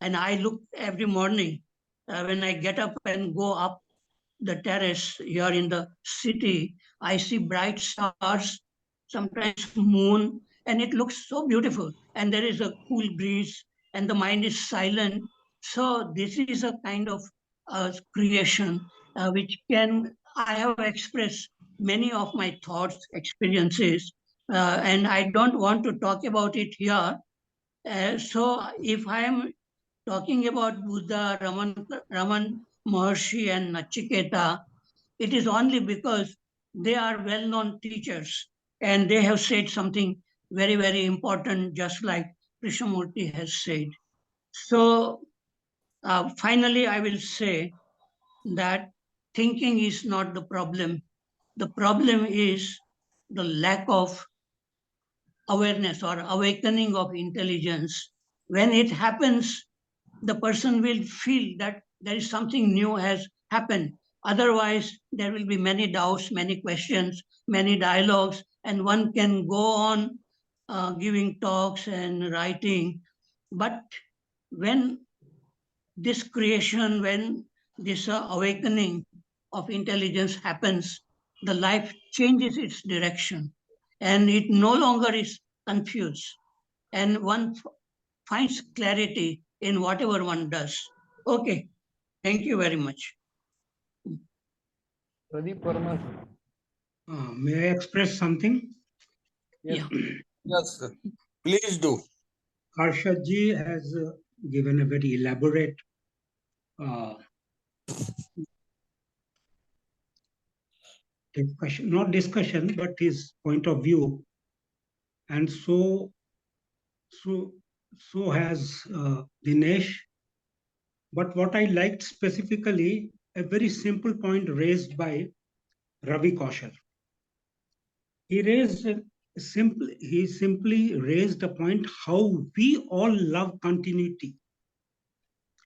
And I look every morning when I get up and go up the terrace here in the city, I see bright stars, sometimes moon, and it looks so beautiful. And there is a cool breeze, and the mind is silent. So this is a kind of creation which I have expressed many of my thoughts, experiences, and I don't want to talk about it here. So if I am talking about Buddha, Raman Maharshi, and Nachiketa, it is only because they are well known teachers and they have said something very, very important, just like Krishnamurti has said. So, finally, I will say that thinking is not the problem. The problem is the lack of awareness or awakening of intelligence. When it happens, the person will feel that there is something new has happened. Otherwise, there will be many doubts, many questions, many dialogues, and one can go on giving talks and writing. But when this creation, when this awakening of intelligence happens, the life changes its direction and it no longer is confused. And one finds clarity in whatever one does. Okay, thank you very much. Pradeep Verma. May I express something? Yeah. Yes, sir. Please do. Harshad ji has given a very elaborate discussion, not discussion, but his point of view. And so has Dinesh. But what I liked specifically, a very simple point raised by Ravi Kaushal. He simply raised a point how we all love continuity.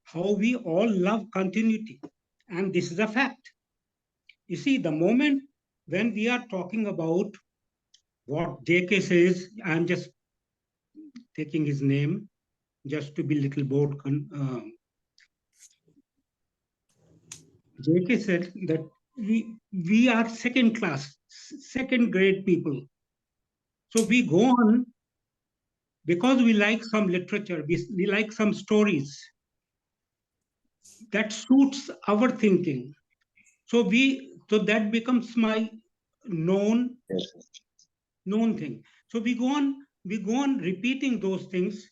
How we all love continuity. And this is a fact. You see, the moment when we are talking about what JK says, I'm just taking his name just to be a little bold. JK said that we are second class, second grade people. So we go on because we like some literature, we like some stories that suits our thinking. So that becomes my known thing. So we go on repeating those things.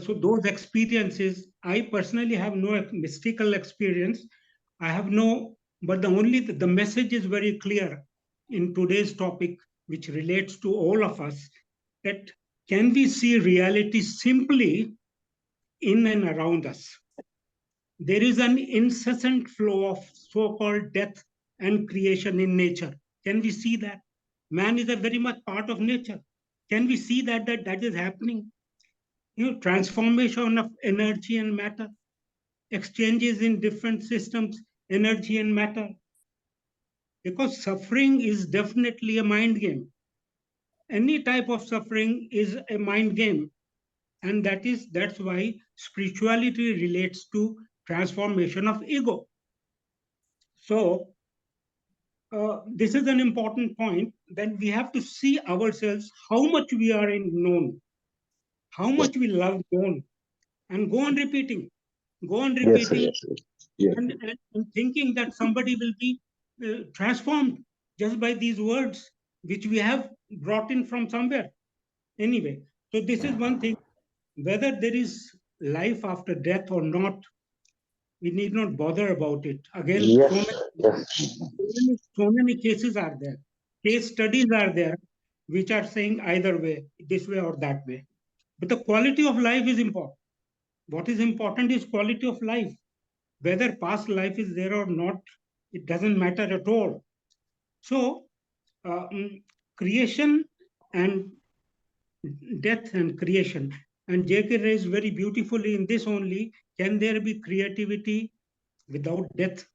So those experiences, I personally have no mystical experience. I have no, but the message is very clear in today's topic, which relates to all of us, that can we see reality simply in and around us? There is an incessant flow of so-called death and creation in nature. Can we see that? Man is a very much part of nature. Can we see that is happening? Transformation of energy and matter, exchanges in different systems, energy and matter. Because suffering is definitely a mind game. Any type of suffering is a mind game. And that's why spirituality relates to transformation of ego. So this is an important point, that we have to see ourselves how much we are in known, how much we love known, and go on repeating, Yes. and thinking that somebody will be transformed just by these words, which we have brought in from somewhere. Anyway, so this is one thing. Whether there is life after death or not, we need not bother about it. Again, Yes. so many cases are there. Case studies are there, which are saying either way, this way or that way. But the quality of life is important. What is important is quality of life. Whether past life is there or not, it doesn't matter at all. So, creation and death and creation. And J.K. raised very beautifully in this only, can there be creativity without death?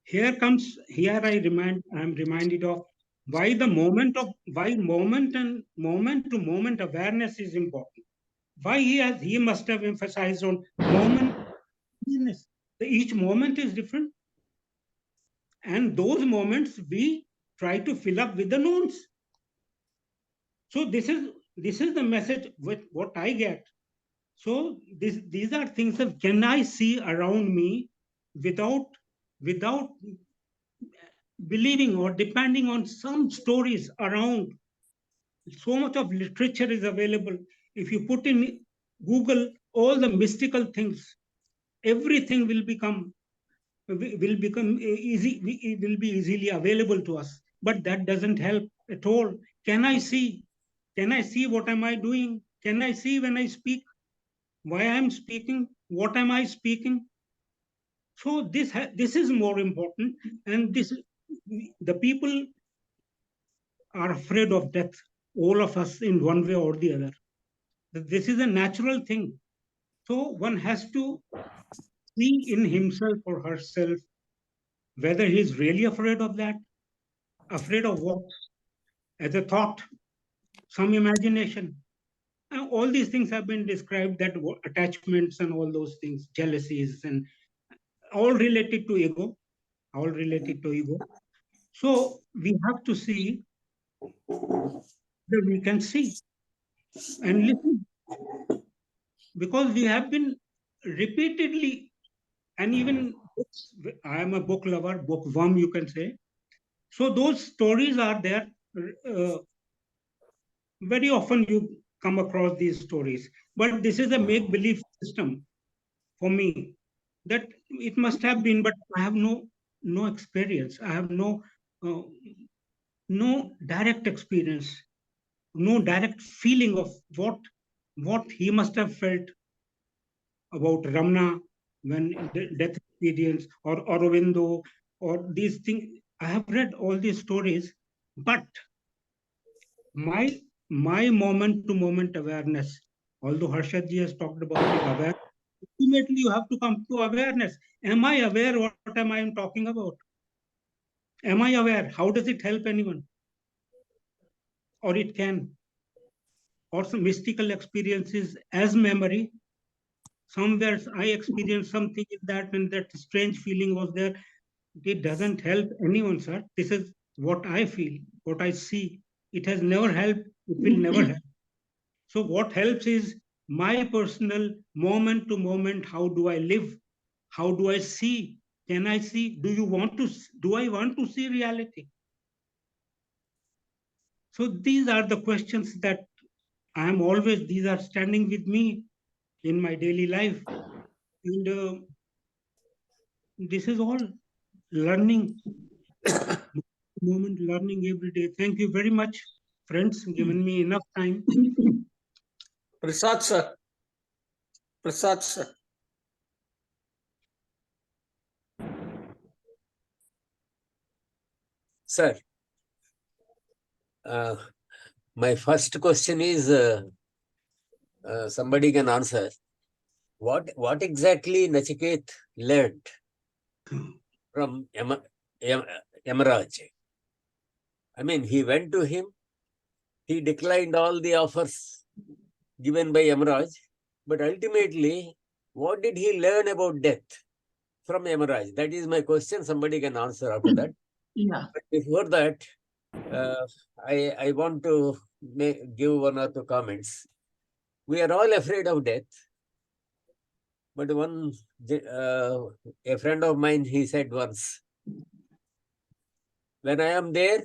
Here I am reminded of why moment to moment awareness is important. Why he must have emphasized on moment awareness. Each moment is different. And those moments we try to fill up with the knowns. So this is the message with what I get. So these are things that can I see around me without believing or depending on some stories around. So much of literature is available. If you put in Google all the mystical things, everything will become easy. It will be easily available to us. But that doesn't help at all. Can I see? Can I see what am I doing? Can I see when I speak? Why I am speaking? What am I speaking? So this is more important, and the people are afraid of death. All of us, in one way or the other. This is a natural thing. So one has to see in himself or herself whether he is really afraid of that. Afraid of what? As a thought, some imagination. And all these things have been described, that attachments and all those things, jealousies, and all related to ego. All related to ego. So we have to see that we can see and listen, because we have been repeatedly, and even books, I am a book lover, bookworm, you can say. So those stories are there. Uh, Very often you come across these stories, but this is a make believe system for me, that it must have been, but I have no experience. I have uh, no direct experience, no direct feeling of what he must have felt about Ramna when death experience, or Aurobindo, or these things. I have read all these stories, but my my moment to moment awareness, although Harshad ji has talked about it, awareness, ultimately you have to come to awareness. Am I aware what am I talking about? Am I aware? How does it help anyone? Or it can, or some mystical experiences as memory. Somewhere I experienced something in that, and that strange feeling was there. It doesn't help anyone, sir. This is what I feel, what I see. It has never helped. It will never help. So what helps is my personal moment to moment. How do I live? How do I see? Can I see? Do I want to see reality? So these are the questions that these are standing with me in my daily life. And this is all learning, moment learning every day. Thank you very much, friends, given me enough time. Prasad sir. Prasad sir. Sir, my first question is somebody can answer. What exactly Nachiket learned from Yamaraj? I mean, he went to him, he declined all the offers given by Yamaraj, but ultimately, what did he learn about death from Yamaraj? That is my question. Somebody can answer after that. Yeah. But before that, I want to give one or two comments. We are all afraid of death. But a friend of mine, he said once, when I am there,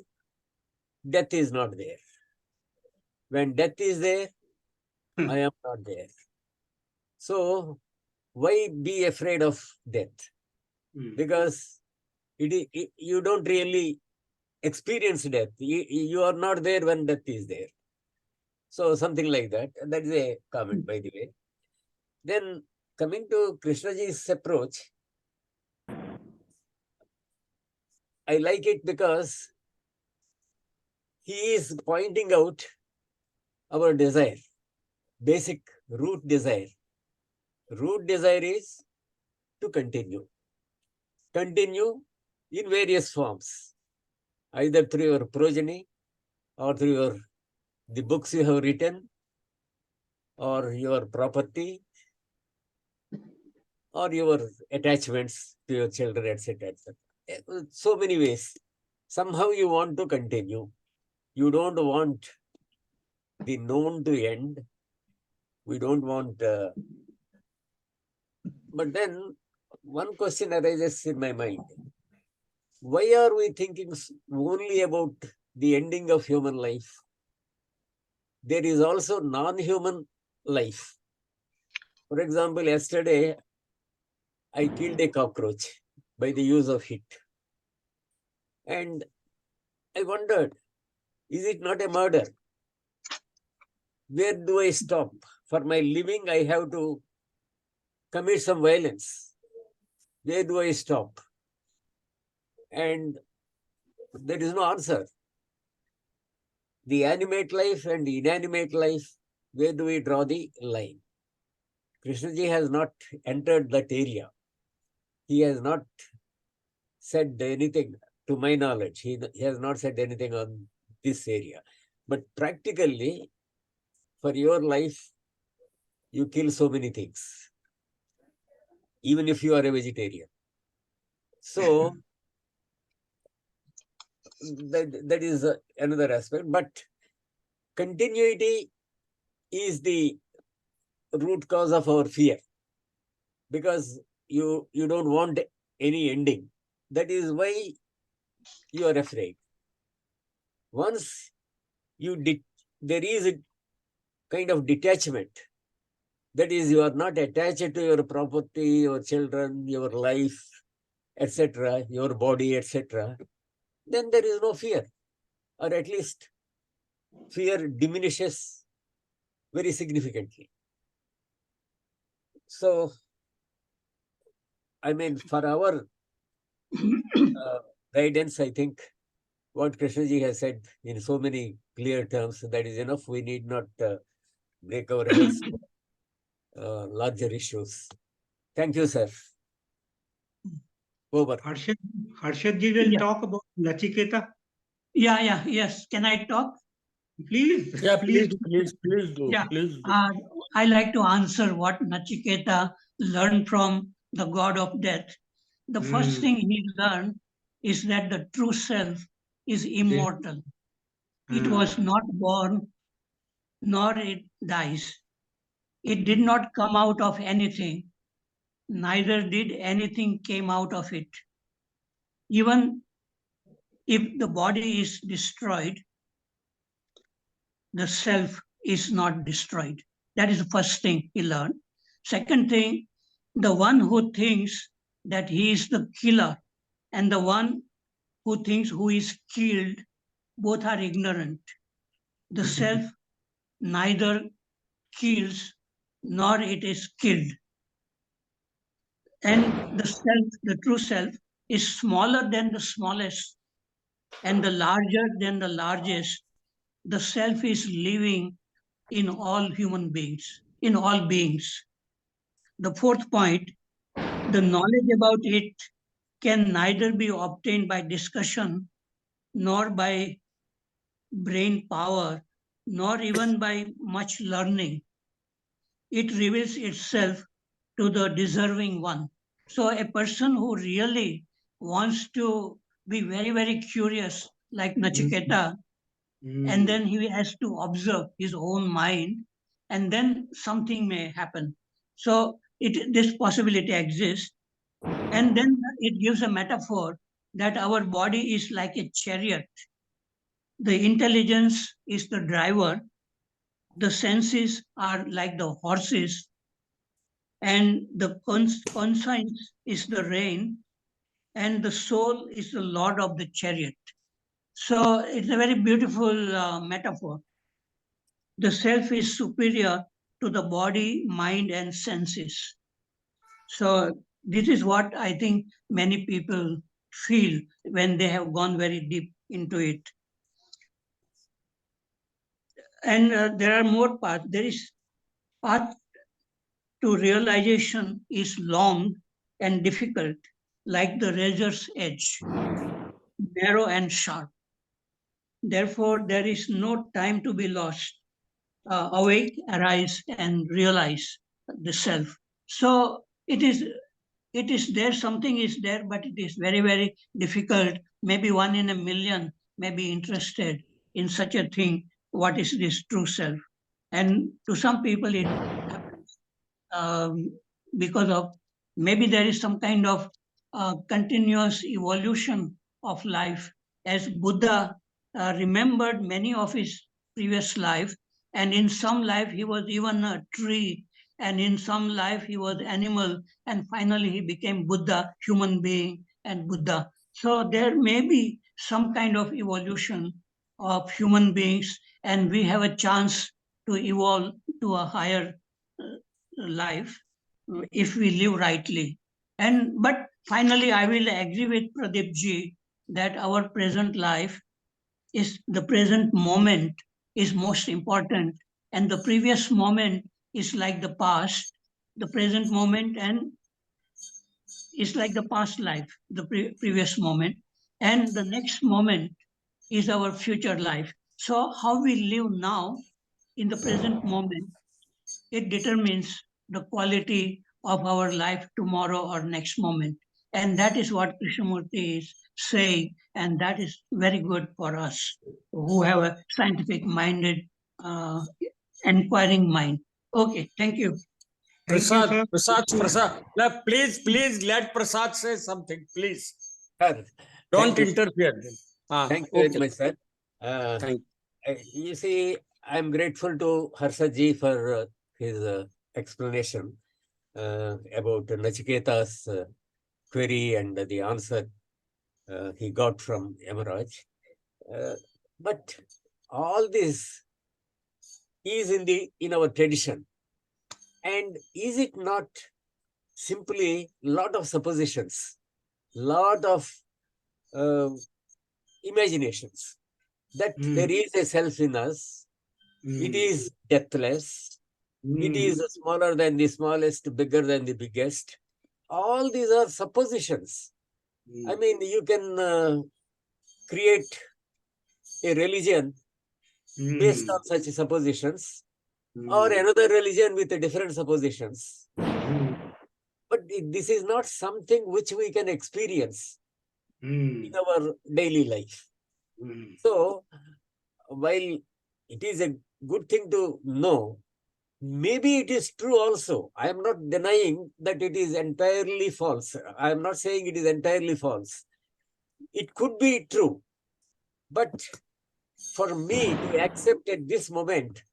death is not there. When death is there, I am not there. So why be afraid of death? Because you don't really experience death. You are not there when death is there. So something like that. That is a comment, by the way. Then coming to Krishnaji's approach, I like it because he is pointing out our desire, basic root desire. Root desire is to continue. Continue in various forms, either through your progeny or through the books you have written or your property or your attachments to your children, etc. etc. So many ways. Somehow you want to continue. You don't want the known to end. We don't want. But then one question arises in my mind. Why are we thinking only about the ending of human life? There is also non-human life. For example, yesterday I killed a cockroach by the use of heat. And I wondered, is it not a murder? Where do I stop? For my living, I have to commit some violence. Where do I stop? And there is no answer. The animate life and the inanimate life, where do we draw the line? Krishnaji has not entered that area. He has not said anything, to my knowledge. He has not said anything on this area. But practically, for your life, you kill so many things, even if you are a vegetarian. So, that is another aspect. But continuity is the root cause of our fear, because you don't want any ending. That is why you are afraid. Once there is a kind of detachment, that is, you are not attached to your property, your children, your life, etc., your body, etc., then there is no fear, or at least fear diminishes very significantly. So, I mean, for our guidance, I think what Krishnaji has said in so many clear terms, that is enough. We need not break our heads for larger issues. Thank you, sir. Over. Harshad ji will talk about Nachiketa. Yes. Can I talk? Please. Yeah, please do. Yeah. Please do. I like to answer what Nachiketa learned from the god of death. The first thing he learned is that the true self is immortal. It was not born, nor it dies. It did not come out of anything, neither did anything came out of it. Even if the body is destroyed, the self is not destroyed. That is the first thing he learned. Second thing, the one who thinks that he is the killer and the one who thinks who is killed, both are ignorant. The self neither kills nor it is killed. And the self, the true self, is smaller than the smallest and the larger than the largest. The self is living in all human beings, in all beings. The fourth point, the knowledge about it can neither be obtained by discussion nor by brain power, nor even by much learning. It reveals itself to the deserving one. So a person who really wants to be very, very curious, like Nachiketa, and then he has to observe his own mind, and then something may happen. So this possibility exists. And then it gives a metaphor that our body is like a chariot. The intelligence is the driver, the senses are like the horses, and the conscience is the rein, and the soul is the lord of the chariot. So it's a very beautiful metaphor. The self is superior to the body, mind, and senses. So this is what I think many people feel when they have gone very deep into it. And there are more paths. There is path to realization is long and difficult, like the razor's edge, narrow and sharp. Therefore, there is no time to be lost. Awake, arise, and realize the self. So it is there, something is there, but it is very, very difficult. Maybe one in a million may be interested in such a thing. What is this true self? And to some people, it happens because of maybe there is some kind of continuous evolution of life. As Buddha remembered many of his previous life, and in some life he was even a tree, and in some life he was animal, and finally he became Buddha, human being and Buddha. So there may be some kind of evolution of human beings, and we have a chance to evolve to a higher life if we live rightly. And but finally, I will agree with Pradeep ji that our present life is the present moment is most important, and the previous moment is like the past. The present moment and is like the past life, the previous moment, and the next moment is our future life. So how we live now in the present moment, it determines the quality of our life tomorrow or next moment. And that is what Krishnamurti is saying, and that is very good for us who have a scientific minded, inquiring mind. Okay, thank you. Thank you, Prasad, sir. Prasad. Now, please let Prasad say something, please. Sir, Don't thank you. interfere. Thank you very Okay. much, sir. Thank You see, I'm grateful to Harshad ji for his explanation about Nachiketa's query and the answer he got from Yamaraj. But all this is in our tradition. And is it not simply lot of suppositions, lot of imaginations that there is a self in us, it is deathless, it is smaller than the smallest, bigger than the biggest. All these are suppositions. I mean, you can create a religion based on such suppositions, or another religion with different suppositions. But this is not something which we can experience in our daily life. So, while it is a good thing to know, maybe it is true also. I am not denying that it is entirely false. I am not saying it is entirely false. It could be true. But for me to accept at this moment,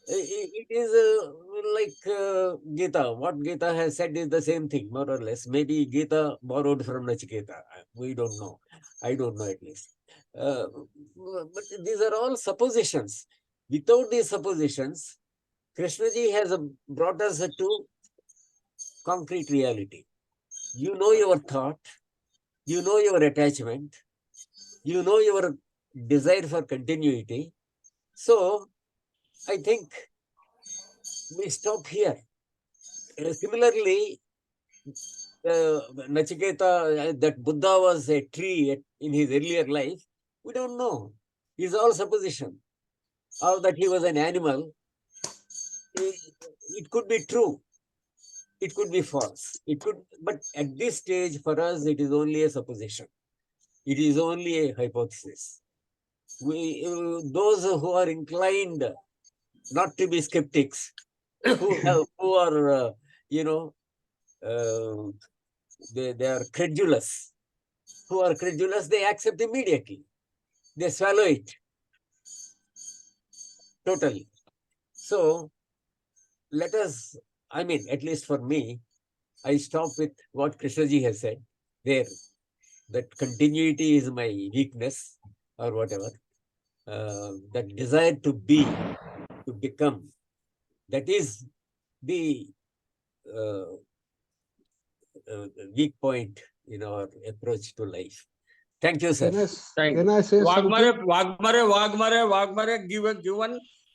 it is like Gita. What Gita has said is the same thing, more or less. Maybe Gita borrowed from Nachiketa. We don't know. I don't know at least. But these are all suppositions. Without these suppositions, Krishnaji has brought us to concrete reality. You know your thought, you know your attachment, you know your desire for continuity. So, I think we stop here. Similarly, Nachiketa, that Buddha was a tree in his earlier life, we don't know. It's all supposition. Or that he was an animal, it could be true. It could be false. It could, but at this stage, for us, it is only a supposition. It is only a hypothesis. Those who are inclined not to be skeptics, who are, they are credulous. Who are credulous, they accept immediately. They swallow it totally. So, let us, I mean, at least for me, I stop with what Krishnaji has said there, that continuity is my weakness or whatever. That desire to be, to become, That is the weak point in our approach to life. Thank you, sir. Can I say something? Waghmare, given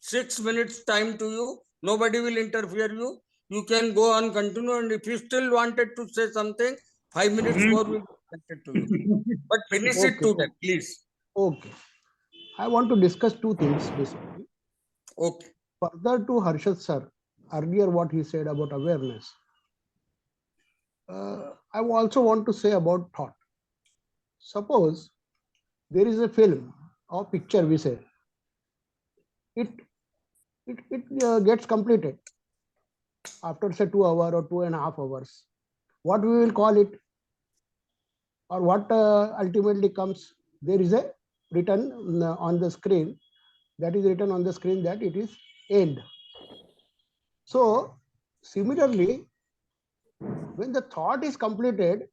6 minutes time to you. Nobody will interfere you. You can go on, continue, and if you still wanted to say something, 5 minutes more will be granted to you. But finish it today, please. Okay. I want to discuss two things basically. Okay. Further to Harshad sir, earlier what he said about awareness. I also want to say about thought. Suppose there is a film or picture, we say, it gets completed after say 2 hours or 2.5 hours. What we will call it, or what ultimately comes, there is a written on the screen, that is written on the screen that it is end. So similarly, when the thought is completed,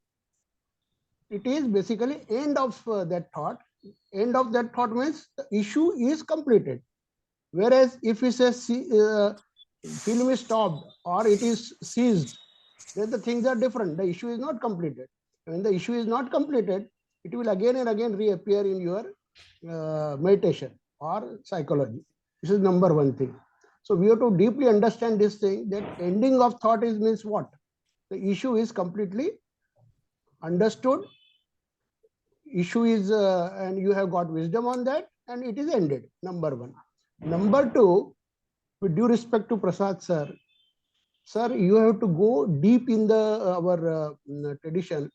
it is basically end of that thought. End of that thought means the issue is completed. Whereas if we say film is stopped or it is seized, then the things are different. The issue is not completed. When the issue is not completed, it will again and again reappear in your meditation or psychology. This is number one thing. So we have to deeply understand this thing, that ending of thought is means what? The issue is completely understood. Issue is, and you have got wisdom on that, and it is ended. Number one. Number two, with due respect to Prasad sir, you have to go deep in the our tradition,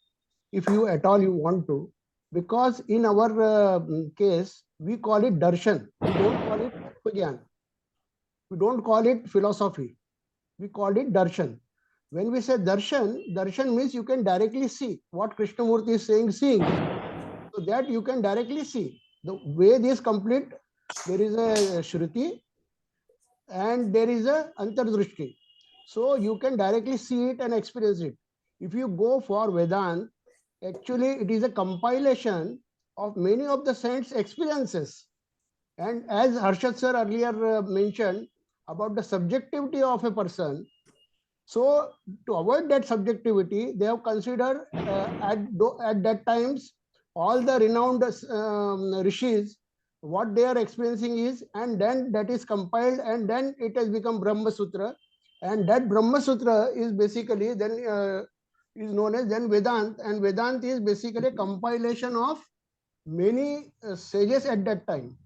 if you at all you want to, because in our case we call it darshan. We don't call it Tashtvagyan. We don't call it philosophy. We call it darshan. When we say darshan, darshan means you can directly see what Krishnamurti is saying, seeing. So that you can directly see. The way this complete, there is a Shruti and there is a Antardrishti. So you can directly see it and experience it. If you go for Vedant, actually it is a compilation of many of the saints' experiences. And as Harshad sir earlier mentioned about the subjectivity of a person, so to avoid that subjectivity, they have considered at that times all the renowned rishis, what they are experiencing is, and then that is compiled, and then it has become Brahma Sutra, and that Brahma Sutra is basically then is known as then Vedant, and Vedant is basically a compilation of many sages at that time.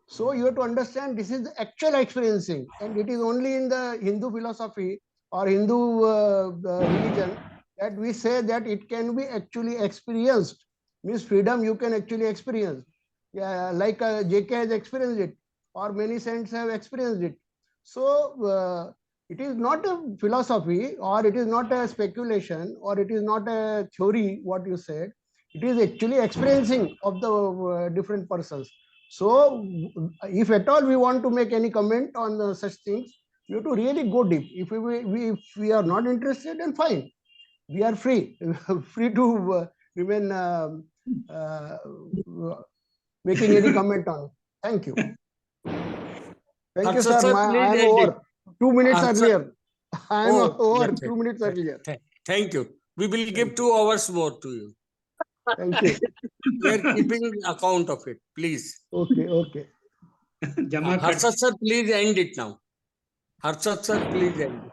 So you have to understand this is the actual experiencing, and it is only in the Hindu philosophy or Hindu religion that we say that it can be actually experienced. Means freedom you can actually experience. Like JK has experienced it, or many saints have experienced it. So it is not a philosophy, or it is not a speculation, or it is not a theory, what you said. It is actually experiencing of the different persons. So if at all we want to make any comment on such things, we have to really go deep. If we are not interested, then fine. We are free, free to remain making any comment on it. Thank you. Thank you, sir. I am over. 2 minutes earlier. I am over 2 minutes earlier. Thank you. We will give 2 hours more to you. Thank you. We are keeping account of it, please. Okay. Harshad sir, please end it now. Harshad sir, please end it.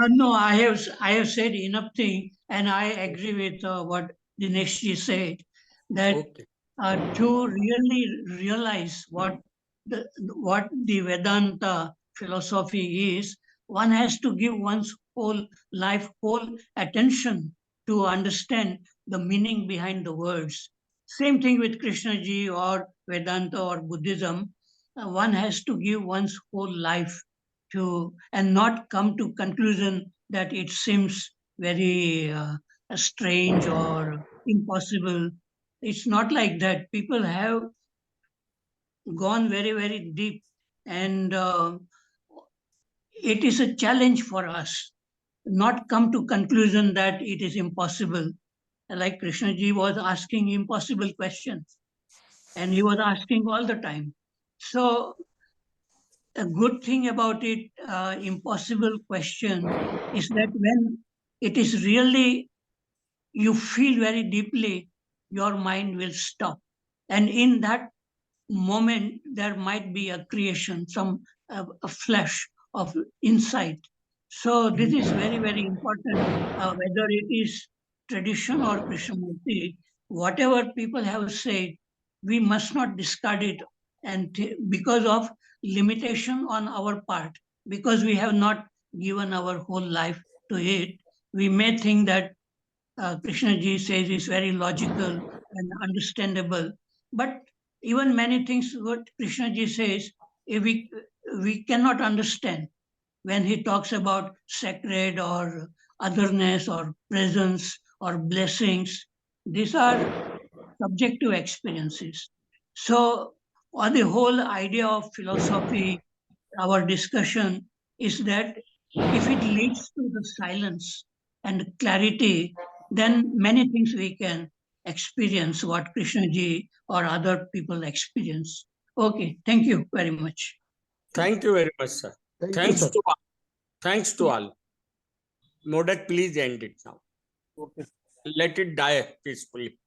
No, I have said enough thing, and I agree with what Dinesh ji said, that Okay. to really realize what the Vedanta philosophy is, one has to give one's whole life, whole attention to understand the meaning behind the words. Same thing with Krishna ji or Vedanta or Buddhism. One has to give one's whole life to, and not come to conclusion that it seems very strange or impossible. It's not like that. People have gone very, very deep, and it is a challenge for us not come to conclusion that it is impossible. Like Krishna ji was asking impossible questions, and he was asking all the time. So a good thing about it, impossible question, is that when it is really, you feel very deeply, your mind will stop. And in that moment, there might be a creation, a flash of insight. So this is very, very important, whether it is tradition or Krishnamurti, whatever people have said, we must not discard it, and because of limitation on our part, because we have not given our whole life to it, we may think that Krishna ji says is very logical and understandable. But even many things what Krishna ji says, we cannot understand when he talks about sacred or otherness or presence or blessings. These are subjective experiences. So, on the whole idea of philosophy, our discussion is that if it leads to the silence and clarity, then many things we can experience what Krishna ji or other people experience. Okay, thank you very much. Thank you very much, sir. Thank you, Thanks sir. to all. Thanks to all. Modak, please end it now. Okay. Let it die peacefully.